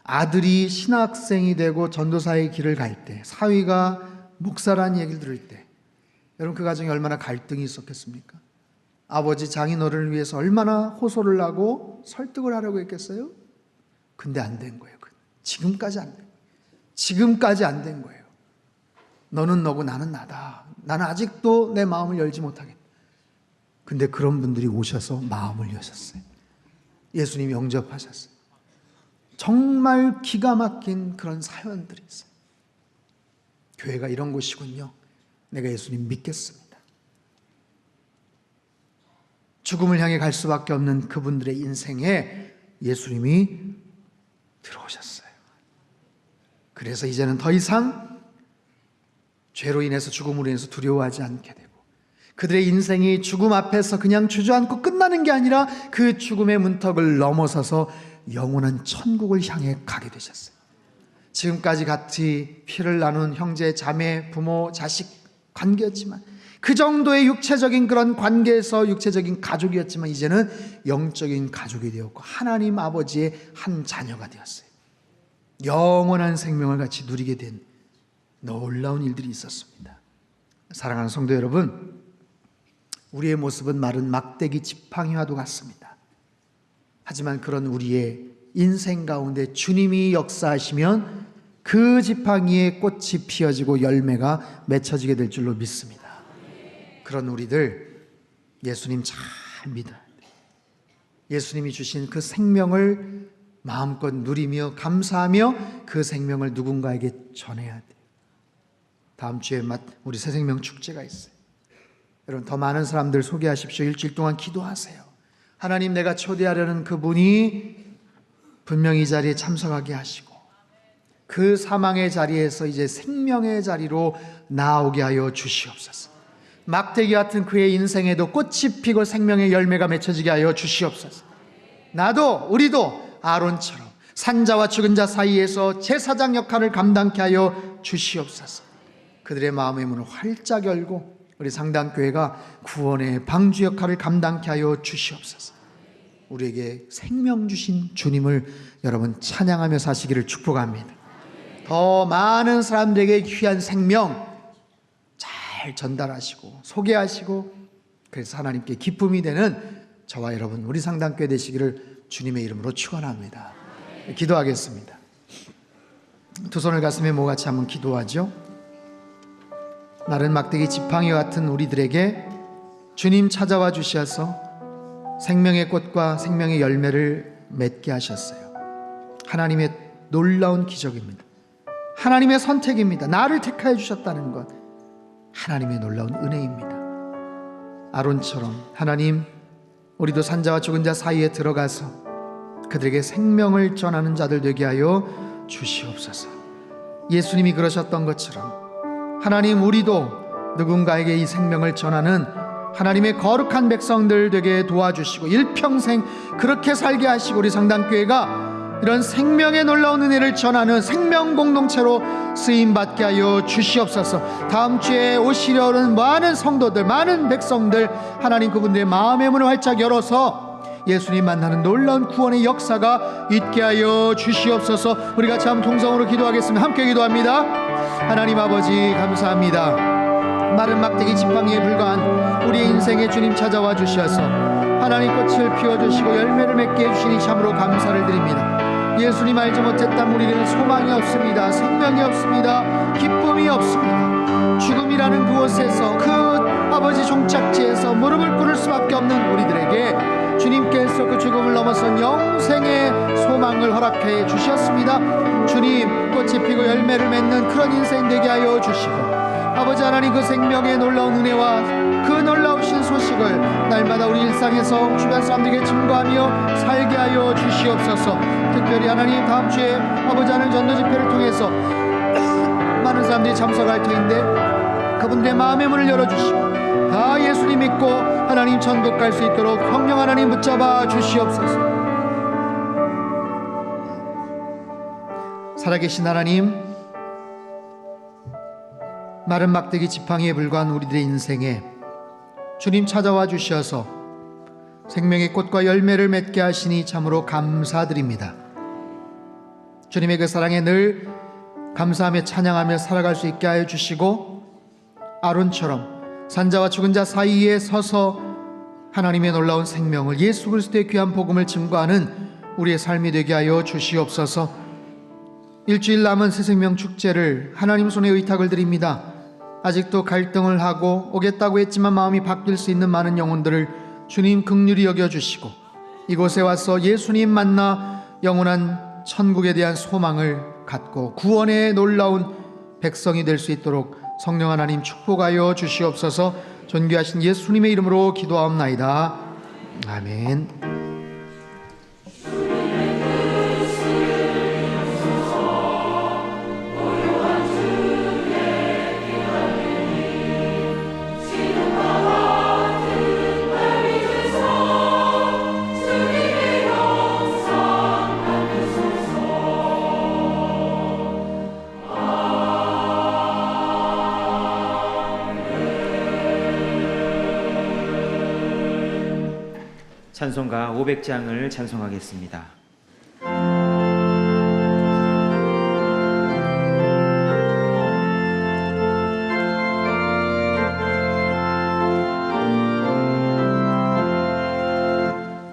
아들이 신학생이 되고 전도사의 길을 갈 때, 사위가 목사라는 얘기를 들을 때 여러분, 그 가정에 얼마나 갈등이 있었겠습니까? 아버지 장인어른을 위해서 얼마나 호소를 하고 설득을 하려고 했겠어요? 근데 안 된 거예요. 지금까지 안 된 거예요. 지금까지 안 된 거예요. 너는 너고 나는 나다. 나는 아직도 내 마음을 열지 못하겠다. 근데 그런 분들이 오셔서 마음을 여셨어요. 예수님 영접하셨어요. 정말 기가 막힌 그런 사연들이 있어요. 교회가 이런 곳이군요. 내가 예수님 믿겠습니다. 죽음을 향해 갈 수밖에 없는 그분들의 인생에 예수님이 들어오셨어요. 그래서 이제는 더 이상 죄로 인해서, 죽음으로 인해서 두려워하지 않게 되고, 그들의 인생이 죽음 앞에서 그냥 주저앉고 끝나는 게 아니라 그 죽음의 문턱을 넘어서서 영원한 천국을 향해 가게 되셨어요. 지금까지 같이 피를 나눈 형제, 자매, 부모, 자식 관계였지만, 그 정도의 육체적인 그런 관계에서 육체적인 가족이었지만 이제는 영적인 가족이 되었고 하나님 아버지의 한 자녀가 되었어요. 영원한 생명을 같이 누리게 된 놀라운 일들이 있었습니다. 사랑하는 성도 여러분, 우리의 모습은 마른 막대기 지팡이와도 같습니다. 하지만 그런 우리의 인생 가운데 주님이 역사하시면 그 지팡이에 꽃이 피어지고 열매가 맺혀지게 될 줄로 믿습니다. 그런 우리들 예수님 잘 믿어야 돼요. 예수님이 주신 그 생명을 마음껏 누리며 감사하며 그 생명을 누군가에게 전해야 돼요. 다음 주에 우리 새생명 축제가 있어요. 여러분, 더 많은 사람들 소개하십시오. 일주일 동안 기도하세요. 하나님, 내가 초대하려는 그분이 분명히 이 자리에 참석하게 하시고 그 사망의 자리에서 이제 생명의 자리로 나오게 하여 주시옵소서. 막대기 같은 그의 인생에도 꽃이 피고 생명의 열매가 맺혀지게 하여 주시옵소서. 나도, 우리도 아론처럼 산자와 죽은 자 사이에서 제사장 역할을 감당케 하여 주시옵소서. 그들의 마음의 문을 활짝 열고 우리 상당교회가 구원의 방주 역할을 감당케 하여 주시옵소서. 우리에게 생명 주신 주님을 여러분 찬양하며 사시기를 축복합니다. 더 많은 사람들에게 귀한 생명 잘 전달하시고 소개하시고, 그래서 하나님께 기쁨이 되는 저와 여러분 우리 상당교회 되시기를 주님의 이름으로 축원합니다. 기도하겠습니다. 두 손을 가슴에 모아 같이 한번 기도하죠. 마른 막대기 지팡이 같은 우리들에게 주님 찾아와 주셔서 생명의 꽃과 생명의 열매를 맺게 하셨어요. 하나님의 놀라운 기적입니다. 하나님의 선택입니다. 나를 택하여 주셨다는 것, 하나님의 놀라운 은혜입니다. 아론처럼 하나님, 우리도 산자와 죽은 자 사이에 들어가서 그들에게 생명을 전하는 자들 되게 하여 주시옵소서. 예수님이 그러셨던 것처럼 하나님, 우리도 누군가에게 이 생명을 전하는 하나님의 거룩한 백성들 되게 도와주시고 일평생 그렇게 살게 하시고 우리 상당교회가 이런 생명의 놀라운 은혜를 전하는 생명 공동체로 쓰임받게 하여 주시옵소서. 다음 주에 오시려 오는 많은 성도들, 많은 백성들, 하나님 그분들의 마음의 문을 활짝 열어서 예수님 만나는 놀라운 구원의 역사가 있게 하여 주시옵소서. 우리 같이 한번 통성으로 기도하겠습니다. 함께 기도합니다. 하나님 아버지 감사합니다. 마른 막대기 지팡이에 불과한 우리의 인생에 주님 찾아와 주셔서 하나님 꽃을 피워주시고 열매를 맺게 해주시니 참으로 감사를 드립니다. 예수님 알지 못했다면 우리는 소망이 없습니다. 생명이 없습니다. 기쁨이 없습니다. 죽음이라는 그곳에서 그 아버지 종착지에서 무릎을 꿇을 수밖에 없는 우리들에게 주님께서 그 죽음을 넘어선 영생의 소망을 허락해 주셨습니다. 주님 꽃이 피고 열매를 맺는 그런 인생 되게 하여 주시고 아버지 하나님 그 생명의 놀라운 은혜와 그 놀라우신 소식을 날마다 우리 일상에서 주변 사람들에게 증거하며 살게 하여 주시옵소서. 특별히 하나님 다음 주에 아버지 하나님 전도 집회를 통해서 많은 사람들이 참석할 터인데 그분들의 마음의 문을 열어주시고 다 예수님 믿고 하나님 천국 갈 수 있도록 성령 하나님 붙잡아 주시옵소서. 살아계신 하나님, 마른 막대기 지팡이에 불과한 우리들의 인생에 주님 찾아와 주셔서 생명의 꽃과 열매를 맺게 하시니 참으로 감사드립니다. 주님의 그 사랑에 늘 감사하며 찬양하며 살아갈 수 있게 하여 주시고 아론처럼 산자와 죽은 자 사이에 서서 하나님의 놀라운 생명을 예수 그리스도의 귀한 복음을 증거하는 우리의 삶이 되게 하여 주시옵소서. 일주일 남은 새생명 축제를 하나님 손에 의탁을 드립니다. 아직도 갈등을 하고 오겠다고 했지만 마음이 바뀔 수 있는 많은 영혼들을 주님 긍휼히 여겨주시고 이곳에 와서 예수님 만나 영원한 천국에 대한 소망을 갖고 구원의 놀라운 백성이 될 수 있도록 성령 하나님 축복하여 주시옵소서. 존귀하신 예수님의 이름으로 기도하옵나이다. 아멘. 찬송가 500장을 찬송하겠습니다.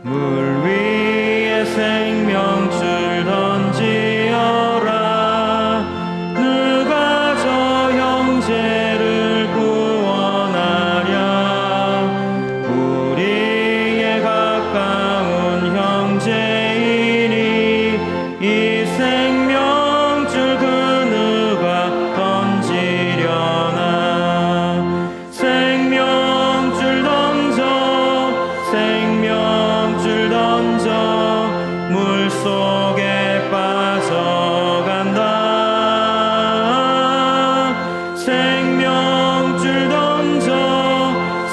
물 위에 생명줄 던지어라. 누가 저 형제를 구원하랴. 우리의 가까운 형제이니 이 생명줄 그 누가 던지려나. 생명줄 던져 생명줄 던져 물속에 빠져간다. 생명줄 던져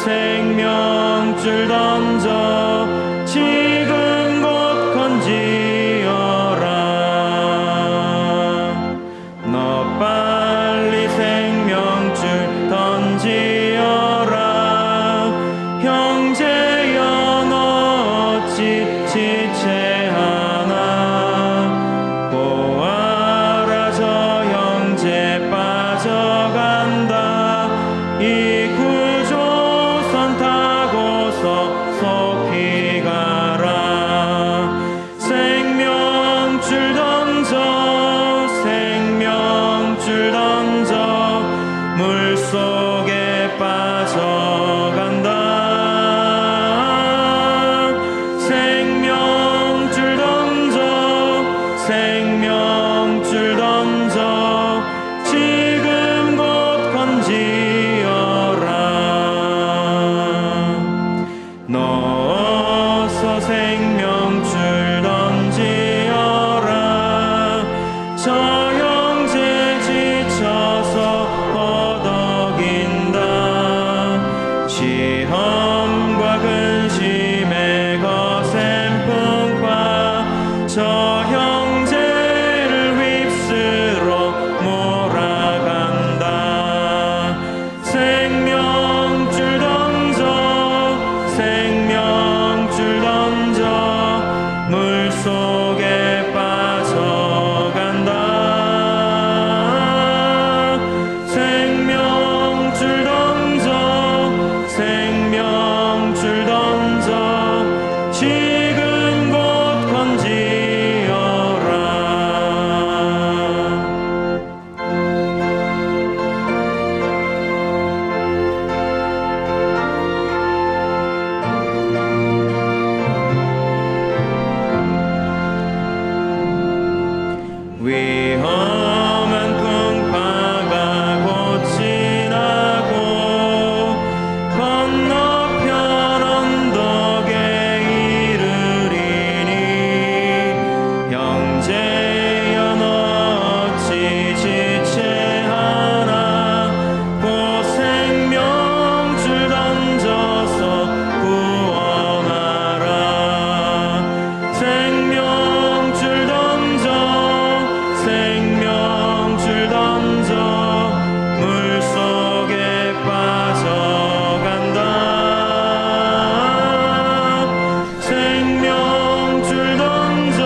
생명줄 던져 지금 곧 건지어라. 너 빨리 생명줄 던지어라. 형제여 너 어찌 지체하나. 보아라 저 형제 빠져간다. 이 구조선 타고서 속히 가라. 생명줄 던져 생명줄 던져 물속에 빠져간다. 생명줄 던져 생명줄 던져 지금 곧 건지어라. 넣어서 생명줄 던지어라. 저 형제 지쳐서 허덕인다. 시험과 근심의 거센 풍파 저 형 위험한 풍파가 곧 지나고 건너편 언덕에 이르리니 형제여 너 어찌 지체하나 곧 생명줄 던져서 구원하라. 생명줄 던져 물속에 빠져간다. 생명줄 던져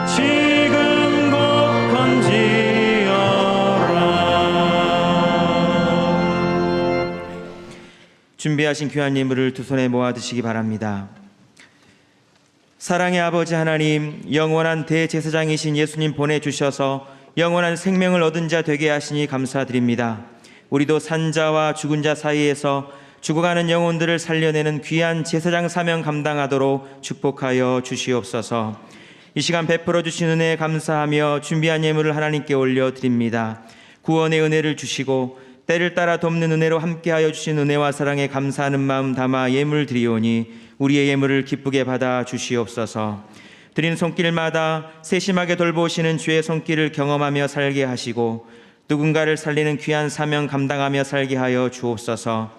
지금 곧 건지어라. 준비하신 귀한 예물을 두 손에 모아 드시기 바랍니다. 사랑의 아버지 하나님, 영원한 대제사장이신 예수님 보내주셔서 영원한 생명을 얻은 자 되게 하시니 감사드립니다. 우리도 산자와 죽은 자 사이에서 죽어가는 영혼들을 살려내는 귀한 제사장 사명 감당하도록 축복하여 주시옵소서. 이 시간 베풀어 주신 은혜에 감사하며 준비한 예물을 하나님께 올려드립니다. 구원의 은혜를 주시고 때를 따라 돕는 은혜로 함께하여 주신 은혜와 사랑에 감사하는 마음 담아 예물 드리오니 우리의 예물을 기쁘게 받아 주시옵소서. 드린 손길마다 세심하게 돌보시는 주의 손길을 경험하며 살게 하시고 누군가를 살리는 귀한 사명 감당하며 살게 하여 주옵소서.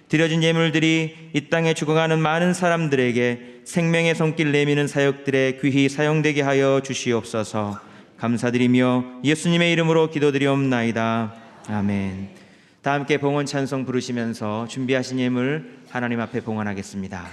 드려진 예물들이 이 땅에 죽어가는 많은 사람들에게 생명의 손길 내미는 사역들에 귀히 사용되게 하여 주시옵소서. 감사드리며 예수님의 이름으로 기도드리옵나이다. 아멘. 다 함께 봉헌 찬송 부르시면서 준비하신 예물 하나님 앞에 봉헌하겠습니다.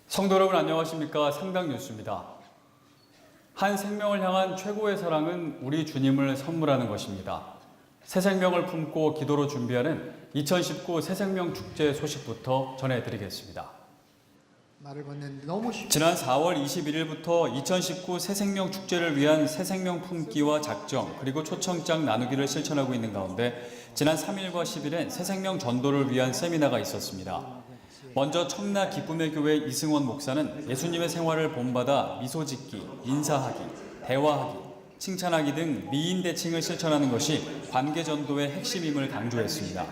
성도 여러분 안녕하십니까? 상당뉴스입니다. 한 생명을 향한 최고의 사랑은 우리 주님을 선물하는 것입니다. 새 생명을 품고 기도로 준비하는 2019 새생명 축제 소식부터 전해드리겠습니다. 말을 건네는데 너무 쉽. 지난 4월 21일부터 2019 새생명 축제를 위한 새생명 품기와 작정 그리고 초청장 나누기를 실천하고 있는 가운데 지난 3일과 10일엔 새생명 전도를 위한 세미나가 있었습니다. 먼저 청라 기쁨의 교회 이승원 목사는 예수님의 생활을 본받아 미소 짓기, 인사하기, 대화하기, 칭찬하기 등 미인 대칭을 실천하는 것이 관계 전도의 핵심임을 강조했습니다.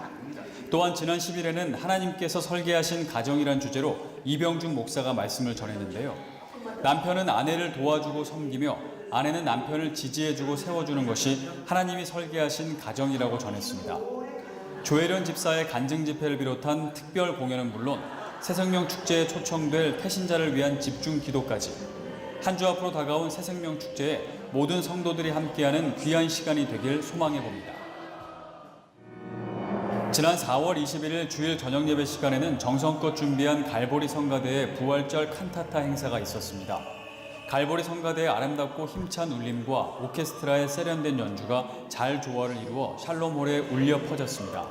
또한 지난 10일에는 하나님께서 설계하신 가정이란 주제로 이병준 목사가 말씀을 전했는데요. 남편은 아내를 도와주고 섬기며 아내는 남편을 지지해주고 세워주는 것이 하나님이 설계하신 가정이라고 전했습니다. 조혜련 집사의 간증 집회를 비롯한 특별 공연은 물론 새생명 축제에 초청될 태신자를 위한 집중 기도까지 한 주 앞으로 다가온 새생명 축제에 모든 성도들이 함께하는 귀한 시간이 되길 소망해 봅니다. 지난 4월 21일 주일 저녁 예배 시간에는 정성껏 준비한 갈보리 성가대의 부활절 칸타타 행사가 있었습니다. 갈보리 성가대의 아름답고 힘찬 울림과 오케스트라의 세련된 연주가 잘 조화를 이루어 샬롬홀에 울려 퍼졌습니다.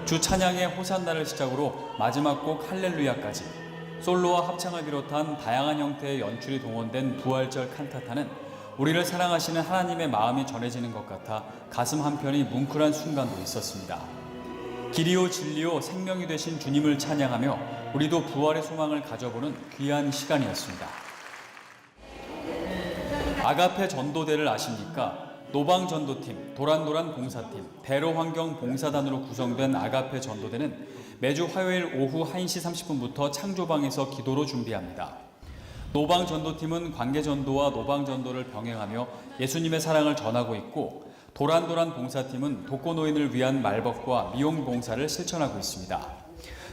주 찬양의 호산나를 시작으로 마지막 곡 할렐루야까지 솔로와 합창을 비롯한 다양한 형태의 연출이 동원된 부활절 칸타타는 우리를 사랑하시는 하나님의 마음이 전해지는 것 같아 가슴 한편이 뭉클한 순간도 있었습니다. 길이요 진리요 생명이 되신 주님을 찬양하며 우리도 부활의 소망을 가져보는 귀한 시간이었습니다. 아가페 전도대를 아십니까? 노방전도팀, 도란도란 봉사팀, 대로환경 봉사단으로 구성된 아가페 전도대는 매주 화요일 오후 1시 30분부터 창조방에서 기도로 준비합니다. 노방전도팀은 관계전도와 노방전도를 병행하며 예수님의 사랑을 전하고 있고 도란도란 봉사팀은 독거노인을 위한 말벗과 미용봉사를 실천하고 있습니다.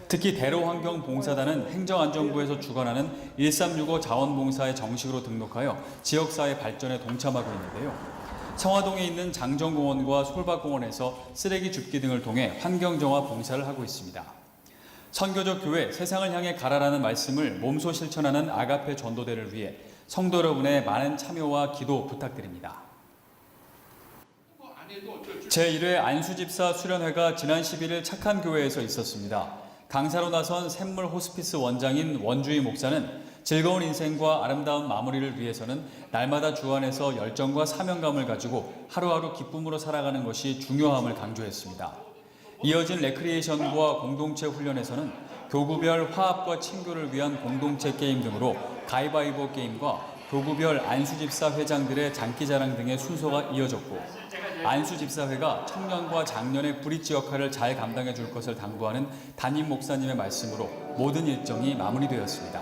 특히 대로환경 봉사단은 행정안전부에서 주관하는 1365 자원봉사에 정식으로 등록하여 지역사회 발전에 동참하고 있는데요. 청화동에 있는 장정공원과 솔밭공원에서 쓰레기 줍기 등을 통해 환경정화 봉사를 하고 있습니다. 선교적 교회 세상을 향해 가라라는 말씀을 몸소 실천하는 아가페 전도대를 위해 성도 여러분의 많은 참여와 기도 부탁드립니다. 제1회 안수집사 수련회가 지난 11일 착한 교회에서 있었습니다. 강사로 나선 샘물 호스피스 원장인 원주희 목사는 즐거운 인생과 아름다운 마무리를 위해서는 날마다 주 안에서 열정과 사명감을 가지고 하루하루 기쁨으로 살아가는 것이 중요함을 강조했습니다. 이어진 레크리에이션과 공동체 훈련에서는 교구별 화합과 친교를 위한 공동체 게임 등으로 가위바위보 게임과 교구별 안수집사 회장들의 장기자랑 등의 순서가 이어졌고 안수집사회가 청년과 장년의 브릿지 역할을 잘 감당해 줄 것을 당부하는 담임 목사님의 말씀으로 모든 일정이 마무리되었습니다.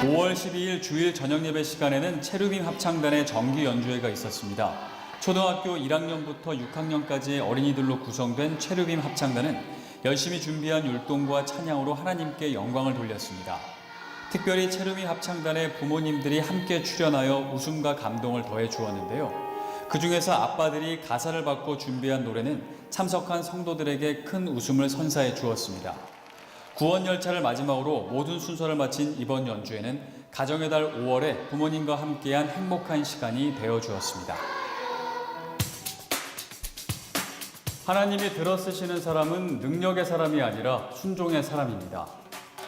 5월 12일 주일 저녁 예배 시간에는 체르빔 합창단의 정기 연주회가 있었습니다. 초등학교 1학년부터 6학년까지의 어린이들로 구성된 체르빔 합창단은 열심히 준비한 율동과 찬양으로 하나님께 영광을 돌렸습니다. 특별히 체르빔 합창단의 부모님들이 함께 출연하여 웃음과 감동을 더해 주었는데요. 그중에서 아빠들이 가사를 받고 준비한 노래는 참석한 성도들에게 큰 웃음을 선사해 주었습니다. 구원열차를 마지막으로 모든 순서를 마친 이번 연주에는 가정의 달 5월에 부모님과 함께한 행복한 시간이 되어 주었습니다. 하나님이 들어쓰시는 사람은 능력의 사람이 아니라 순종의 사람입니다.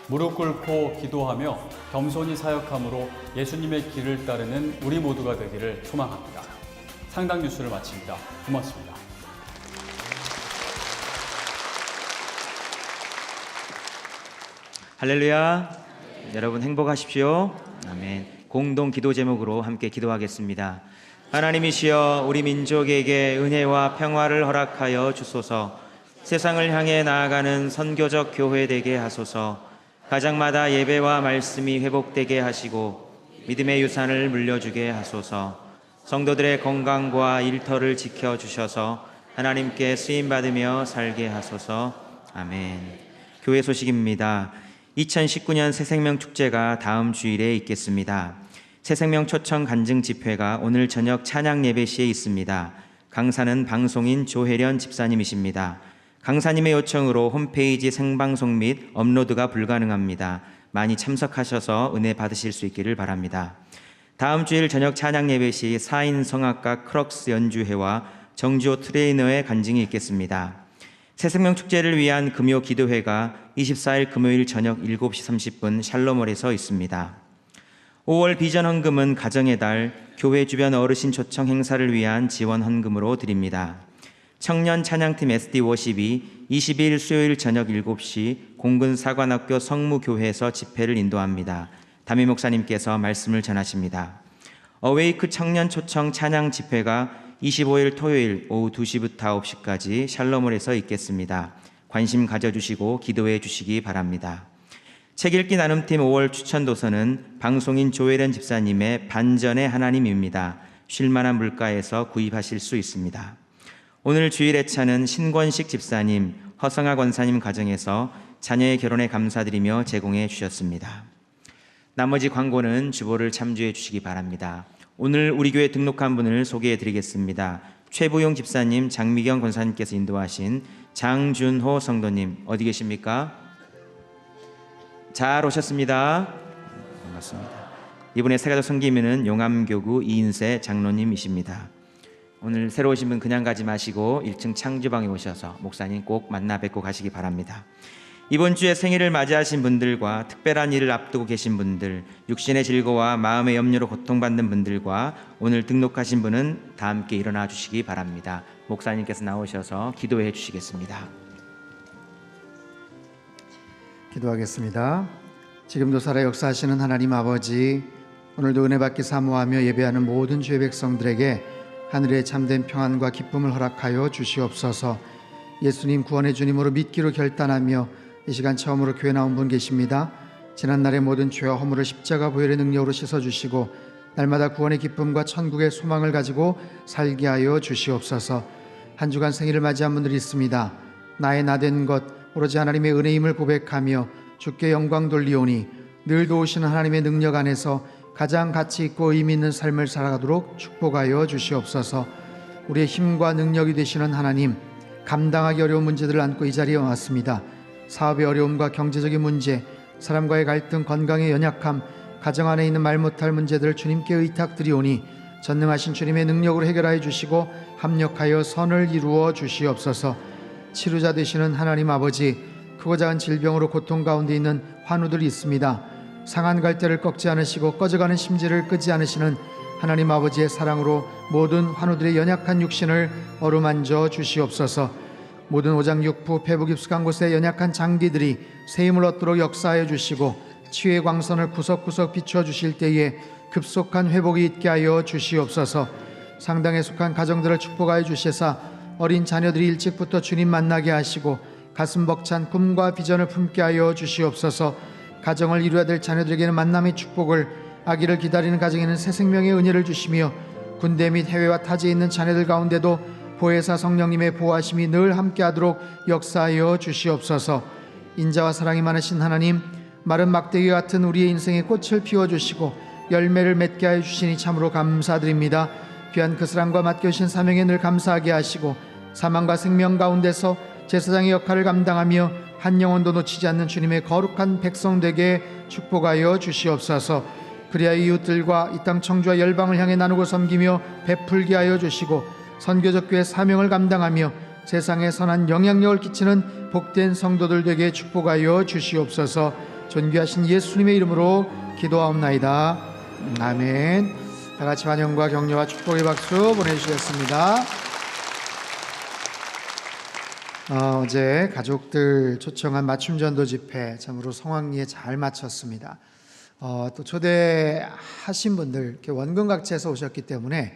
무릎 꿇고 기도하며 겸손히 사역함으로 예수님의 길을 따르는 우리 모두가 되기를 소망합니다. 상당 뉴스를 마칩니다. 고맙습니다. 할렐루야. 여러분 행복하십시오. 아멘. 공동 기도 제목으로 함께 기도하겠습니다. 하나님이시여 우리 민족에게 은혜와 평화를 허락하여 주소서. 세상을 향해 나아가는 선교적 교회 되게 하소서. 가정마다 예배와 말씀이 회복되게 하시고 믿음의 유산을 물려주게 하소서. 성도들의 건강과 일터를 지켜주셔서 하나님께 쓰임받으며 살게 하소서. 아멘. 교회 소식입니다. 2019년 새생명 축제가 다음 주일에 있겠습니다. 새생명 초청 간증 집회가 오늘 저녁 찬양 예배 시에 있습니다. 강사는 방송인 조혜련 집사님이십니다. 강사님의 요청으로 홈페이지 생방송 및 업로드가 불가능합니다. 많이 참석하셔서 은혜 받으실 수 있기를 바랍니다. 다음 주일 저녁 찬양 예배 시 4인 성악가 크럭스 연주회와 정지호 트레이너의 간증이 있겠습니다. 새생명 축제를 위한 금요 기도회가 24일 금요일 저녁 7시 30분 샬롬홀에서 있습니다. 5월 비전 헌금은 가정의 달, 교회 주변 어르신 초청 행사를 위한 지원 헌금으로 드립니다. 청년 찬양팀 SD 워십이 22일 수요일 저녁 7시 공군 사관학교 성무교회에서 집회를 인도합니다. 담임 목사님께서 말씀을 전하십니다. 어웨이크 청년 초청 찬양 집회가 25일 토요일 오후 2시부터 9시까지 샬롬홀에서 있겠습니다. 관심 가져주시고 기도해 주시기 바랍니다. 책 읽기 나눔팀 5월 추천 도서는 방송인 조혜련 집사님의 반전의 하나님입니다. 쉴만한 물가에서 구입하실 수 있습니다. 오늘 주일 애차는 신권식 집사님, 허성아 권사님 가정에서 자녀의 결혼에 감사드리며 제공해 주셨습니다. 나머지 광고는 주보를 참조해 주시기 바랍니다. 오늘 우리 교회 등록한 분을 소개해 드리겠습니다. 최부용 집사님, 장미경 권사님께서 인도하신 장준호 성도님, 어디 계십니까? 잘 오셨습니다. 반갑습니다. 이번에 새가족 섬기면은 용암교구 이인세 장로님이십니다. 오늘 새로 오신 분 그냥 가지 마시고 1층 창주방에 오셔서 목사님 꼭 만나 뵙고 가시기 바랍니다. 이번 주에 생일을 맞이하신 분들과 특별한 일을 앞두고 계신 분들, 육신의 질고와 마음의 염려로 고통받는 분들과 오늘 등록하신 분은 다 함께 일어나 주시기 바랍니다. 목사님께서 나오셔서 기도해 주시겠습니다. 기도하겠습니다. 지금도 살아 역사하시는 하나님 아버지, 오늘도 은혜 받기 사모하며 예배하는 모든 주의 백성들에게 하늘의 참된 평안과 기쁨을 허락하여 주시옵소서. 예수님 구원의 주님으로 믿기로 결단하며 이 시간 처음으로 교회 나온 분 계십니다. 지난날의 모든 죄와 허물을 십자가 보혈의 능력으로 씻어주시고 날마다 구원의 기쁨과 천국의 소망을 가지고 살게 하여 주시옵소서. 한 주간 생일을 맞이한 분들이 있습니다. 나의 나된 것 오로지 하나님의 은혜임을 고백하며 주께 영광 돌리오니 늘 도우시는 하나님의 능력 안에서 가장 가치 있고 의미 있는 삶을 살아가도록 축복하여 주시옵소서. 우리의 힘과 능력이 되시는 하나님, 감당하기 어려운 문제들을 안고 이 자리에 왔습니다. 사업의 어려움과 경제적인 문제, 사람과의 갈등, 건강의 연약함, 가정 안에 있는 말 못할 문제들을 주님께 의탁드리오니 전능하신 주님의 능력으로 해결하여 주시고 합력하여 선을 이루어 주시옵소서. 치료자 되시는 하나님 아버지, 크고 작은 질병으로 고통 가운데 있는 환우들이 있습니다. 상한 갈대를 꺾지 않으시고 꺼져가는 심지를 끄지 않으시는 하나님 아버지의 사랑으로 모든 환우들의 연약한 육신을 어루만져 주시옵소서. 모든 오장육부, 폐부 깊숙한 곳에 연약한 장기들이 새 힘을 얻도록 역사하여 주시고 치유의 광선을 구석구석 비추어 주실 때에 급속한 회복이 있게 하여 주시옵소서. 상당에 속한 가정들을 축복하여 주시사 어린 자녀들이 일찍부터 주님 만나게 하시고 가슴 벅찬 꿈과 비전을 품게 하여 주시옵소서. 가정을 이루어야 될 자녀들에게는 만남의 축복을, 아기를 기다리는 가정에는 새 생명의 은혜를 주시며 군대 및 해외와 타지에 있는 자녀들 가운데도 보혜사 성령님의 보호하심이 늘 함께하도록 역사하여 주시옵소서. 인자와 사랑이 많으신 하나님, 마른 막대기 같은 우리의 인생에 꽃을 피워주시고 열매를 맺게 하여 주시니 참으로 감사드립니다. 귀한 그 사랑과 맡겨주신 사명에 늘 감사하게 하시고 사망과 생명 가운데서 제사장의 역할을 감당하며 한 영혼도 놓치지 않는 주님의 거룩한 백성 되게 축복하여 주시옵소서. 그리하여 이웃들과 이 땅 청주와 열방을 향해 나누고 섬기며 베풀게 하여 주시고 선교적 교회 사명을 감당하며 세상에 선한 영향력을 끼치는 복된 성도들 되게 축복하여 주시옵소서. 존귀하신 예수님의 이름으로 기도하옵나이다. 아멘. 다 같이 환영과 격려와 축복의 박수 보내주시겠습니다. 어제 가족들 초청한 맞춤 전도 집회 참으로 성황리에 잘 마쳤습니다. 또 초대하신 분들 이렇게 원근각지에서 오셨기 때문에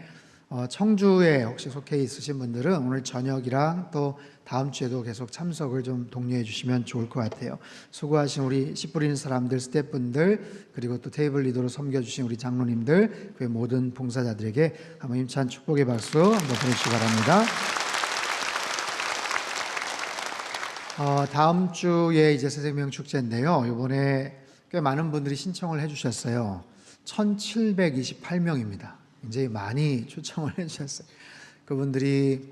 청주에 혹시 속해 있으신 분들은 오늘 저녁이랑 또 다음 주에도 계속 참석을 좀 독려해 주시면 좋을 것 같아요. 수고하신 우리 씨 뿌리는 사람들, 스태프분들, 그리고 또 테이블 리더로 섬겨주신 우리 장로님들, 그 모든 봉사자들에게 한번 힘찬 축복의 박수 한번 보내주시기 바랍니다. 다음 주에 이제 새생명 축제인데요. 이번에 꽤 많은 분들이 신청을 해주셨어요. 1728명입니다. 굉장히 많이 초청을 해주셨어요. 그분들이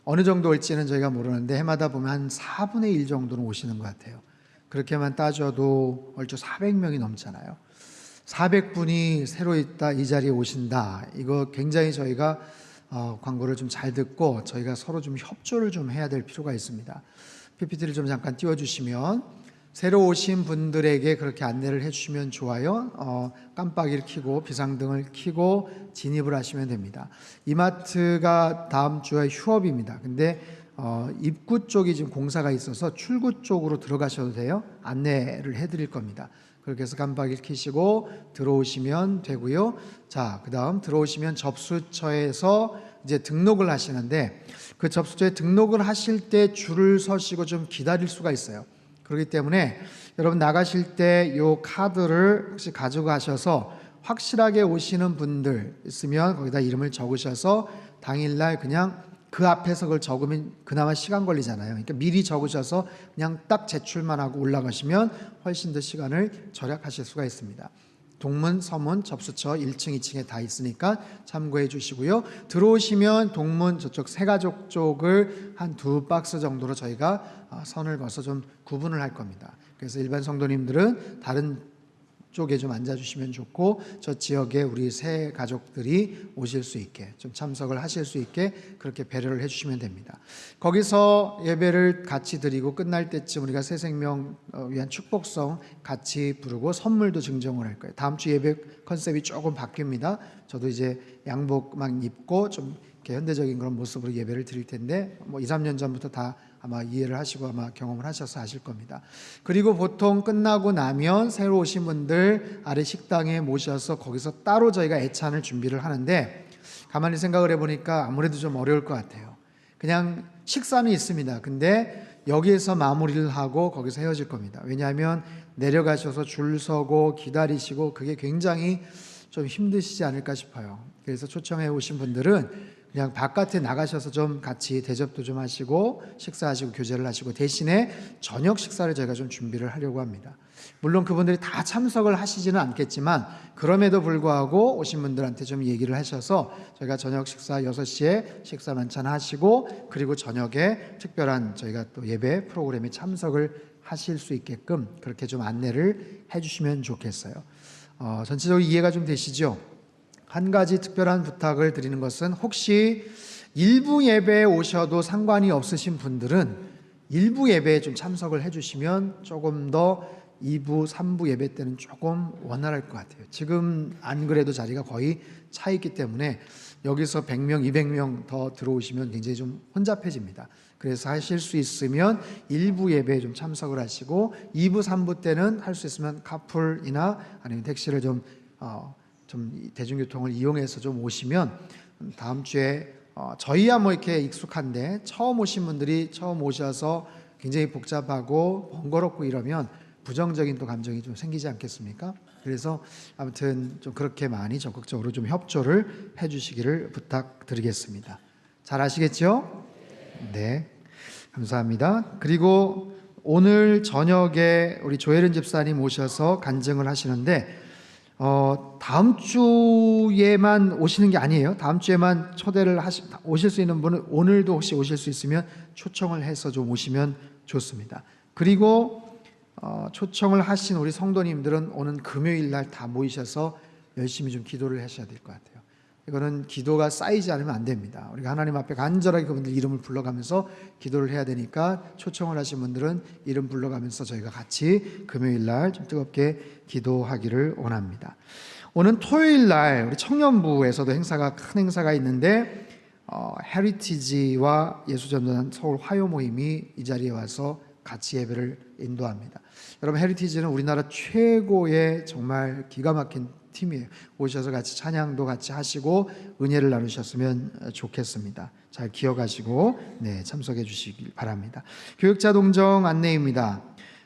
어느 정도 올지는 저희가 모르는데 해마다 보면 한 4분의 1 정도는 오시는 것 같아요. 그렇게만 따져도 얼추 400명이 넘잖아요. 400분이 새로 있다 이 자리에 오신다. 이거 굉장히 저희가 광고를 좀 잘 듣고 저희가 서로 좀 협조를 좀 해야 될 필요가 있습니다. PPT를 좀 잠깐 띄워주시면, 새로 오신 분들에게 그렇게 안내를 해주시면 좋아요. 깜빡이를 켜고 비상등을 켜고 진입을 하시면 됩니다. 이마트가 다음 주에 휴업입니다. 근데 입구 쪽이 지금 공사가 있어서 출구 쪽으로 들어가셔도 돼요. 안내를 해드릴 겁니다. 그렇게 해서 깜빡이를 켜시고 들어오시면 되고요. 자, 그 다음 들어오시면 접수처에서 이제 등록을 하시는데, 그 접수처에 등록을 하실 때 줄을 서시고 좀 기다릴 수가 있어요. 그렇기 때문에 여러분 나가실 때 이 카드를 혹시 가져가셔서 확실하게 오시는 분들 있으면 거기다 이름을 적으셔서 당일날 그냥 그 앞에서 그걸 적으면 그나마 시간 걸리잖아요. 그러니까 미리 적으셔서 그냥 딱 제출만 하고 올라가시면 훨씬 더 시간을 절약하실 수가 있습니다. 동문, 서문, 접수처 1층, 2층에 다 있으니까 참고해 주시고요. 들어오시면 동문 저쪽 새가족 쪽을 한 2박스 정도로 저희가 선을 그어서 좀 구분을 할 겁니다. 그래서 일반 성도님들은 다른 쪽에 좀 앉아주시면 좋고, 저 지역에 우리 새 가족들이 오실 수 있게 좀 참석을 하실 수 있게 그렇게 배려를 해주시면 됩니다. 거기서 예배를 같이 드리고 끝날 때쯤 우리가 새 생명 위한 축복성 같이 부르고 선물도 증정을 할 거예요. 다음 주 예배 컨셉이 조금 바뀝니다. 저도 이제 양복만 입고 좀 이렇게 현대적인 그런 모습으로 예배를 드릴 텐데, 2, 3년 전부터 다 아마 이해를 하시고 아마 경험을 하셔서 아실 겁니다. 그리고 보통 끝나고 나면 새로 오신 분들 아래 식당에 모셔서 거기서 따로 저희가 애찬을 준비를 하는데, 가만히 생각을 해보니까 아무래도 좀 어려울 것 같아요. 그냥 식사는 있습니다. 근데 여기에서 마무리를 하고 거기서 헤어질 겁니다. 왜냐하면 내려가셔서 줄 서고 기다리시고 그게 굉장히 좀 힘드시지 않을까 싶어요. 그래서 초청해 오신 분들은 그냥 바깥에 나가셔서 좀 같이 대접도 좀 하시고 식사하시고 교제를 하시고, 대신에 저녁 식사를 저희가 좀 준비를 하려고 합니다. 물론 그분들이 다 참석을 하시지는 않겠지만 그럼에도 불구하고 오신 분들한테 좀 얘기를 하셔서 저희가 저녁 식사 6시에 식사 만찬 하시고, 그리고 저녁에 특별한 저희가 또 예배 프로그램에 참석을 하실 수 있게끔 그렇게 좀 안내를 해주시면 좋겠어요. 전체적으로 이해가 좀 되시죠? 한 가지 특별한 부탁을 드리는 것은, 혹시 일부 예배에 오셔도 상관이 없으신 분들은 일부 예배에 좀 참석을 해주시면 조금 더 2부, 3부 예배 때는 조금 원활할 것 같아요. 지금 안 그래도 자리가 거의 차 있기 때문에 여기서 100명, 200명 더 들어오시면 굉장히 좀 혼잡해집니다. 그래서 하실 수 있으면 일부 예배에 좀 참석을 하시고, 2부, 3부 때는 할 수 있으면 카풀이나 아니면 택시를 좀 대중교통을 이용해서 좀 오시면, 다음 주에 저희야 뭐 이렇게 익숙한데 처음 오신 분들이 처음 오셔서 굉장히 복잡하고 번거롭고 이러면 부정적인 또 감정이 좀 생기지 않겠습니까? 그래서 아무튼 좀 그렇게 많이 적극적으로 좀 협조를 해주시기를 부탁드리겠습니다. 잘 아시겠죠? 네, 감사합니다. 그리고 오늘 저녁에 우리 조혜련 집사님 오셔서 간증을 하시는데, 다음 주에만 오시는 게 아니에요. 다음 주에만 초대를 오실 수 있는 분은 오늘도 혹시 오실 수 있으면 초청을 해서 좀 오시면 좋습니다. 그리고 초청을 하신 우리 성도님들은 오는 금요일 날 다 모이셔서 열심히 좀 기도를 하셔야 될 것 같아요. 이거는 기도가 쌓이지 않으면 안 됩니다. 우리가 하나님 앞에 간절하게 그분들 이름을 불러가면서 기도를 해야 되니까, 초청을 하신 분들은 이름 불러가면서 저희가 같이 금요일 날 좀 뜨겁게 기도하기를 원합니다. 오는 토요일 날 우리 청년부에서도 큰 행사가 있는데, 헤리티지와 예수전도단 서울 화요 모임이 이 자리에 와서 같이 예배를 인도합니다. 여러분, 헤리티지는 우리나라 최고의 정말 기가 막힌 팀이에요. 오셔서 같이 찬양도 같이 하시고 은혜를 나누셨으면 좋겠습니다. 잘 기억하시고 참석해 주시길 바랍니다. 교육자 동정 안내입니다.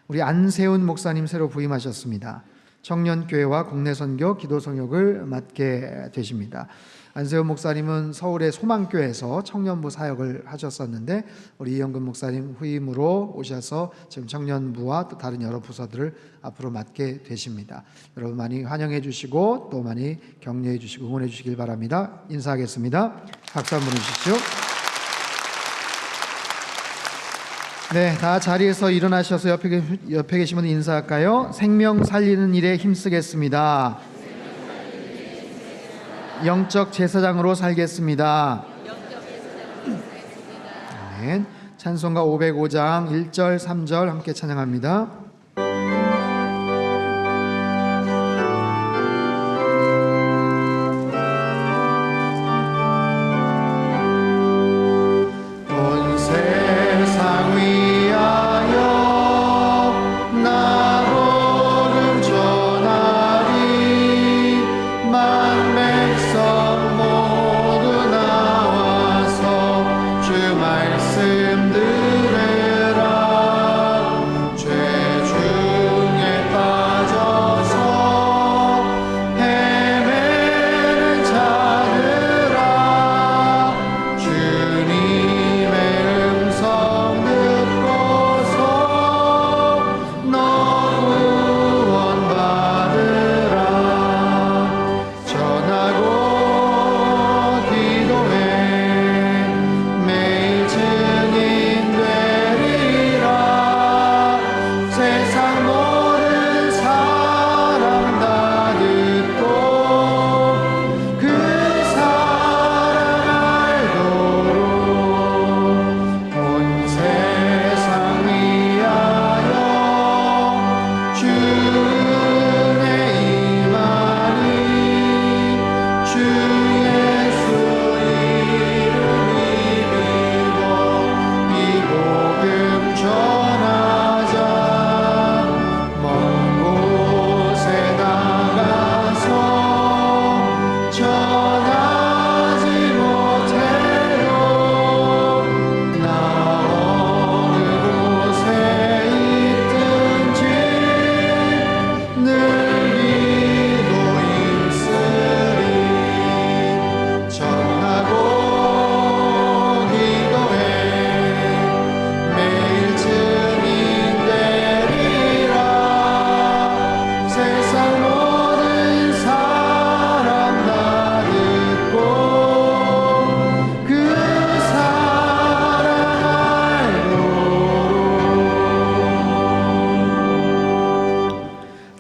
우리 안세훈 목사님 새로 부임하셨습니다. 청년교회와 국내 선교, 기도 성역을 맡게 되십니다. 안세훈 목사님은 서울의 소망교회에서 청년부 사역을 하셨었는데, 우리 이영근 목사님 후임으로 오셔서 지금 청년부와 또 다른 여러 부서들을 앞으로 맡게 되십니다. 여러분 많이 환영해 주시고 또 많이 격려해 주시고 응원해 주시길 바랍니다. 인사하겠습니다. 박수 한번 해주십시오. 네, 다 자리에서 일어나셔서 옆에 계신 분 인사할까요? 생명 살리는 일에 힘쓰겠습니다. 영적 제사장으로 살겠습니다. 아멘. 찬송가 505장 1절 3절 함께 찬양합니다.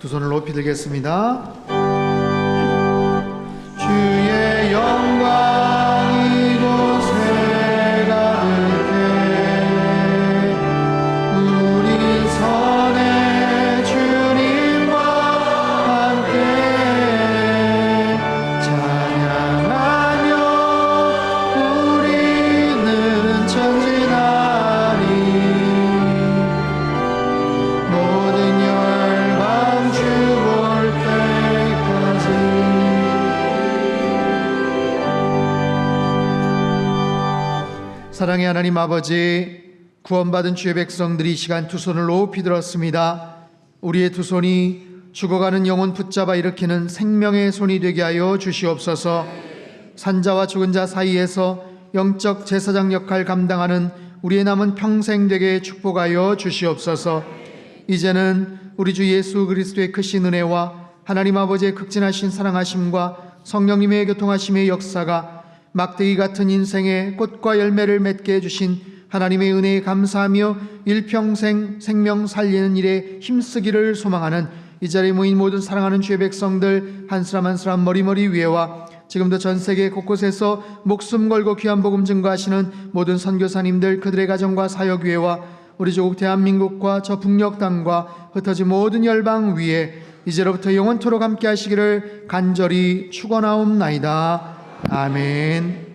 두 손을 높이 들겠습니다. 주의 영광 이곳에 가득해 우리 선의 주님과 함께 찬양하며 우리는 전진하리 모든 열방 주볼 때까지. 사랑의 하나님 아버지, 구원받은 주의 백성들이 이 시간 두 손을 높이 들었습니다. 우리의 두 손이 죽어가는 영혼 붙잡아 일으키는 생명의 손이 되게 하여 주시옵소서. 산자와 죽은 자 사이에서 영적 제사장 역할 감당하는 우리의 남은 평생 되게 축복하여 주시옵소서. 이제는 우리 주 예수 그리스도의 크신 은혜와 하나님 아버지의 극진하신 사랑하심과 성령님의 교통하심의 역사가 막대기 같은 인생의 꽃과 열매를 맺게 해주신 하나님의 은혜에 감사하며 일평생 생명 살리는 일에 힘쓰기를 소망하는 이 자리에 모인 모든 사랑하는 주의 백성들 한 사람 한 사람 머리머리 위에와 지금도 전 세계 곳곳에서 목숨 걸고 귀한 복음 증거하시는 모든 선교사님들 그들의 가정과 사역 위에와 우리 조국 대한민국과 저 북녘 땅과 흩어진 모든 열방 위에 이제로부터 영원토록 함께 하시기를 간절히 축원하옵나이다. 아멘.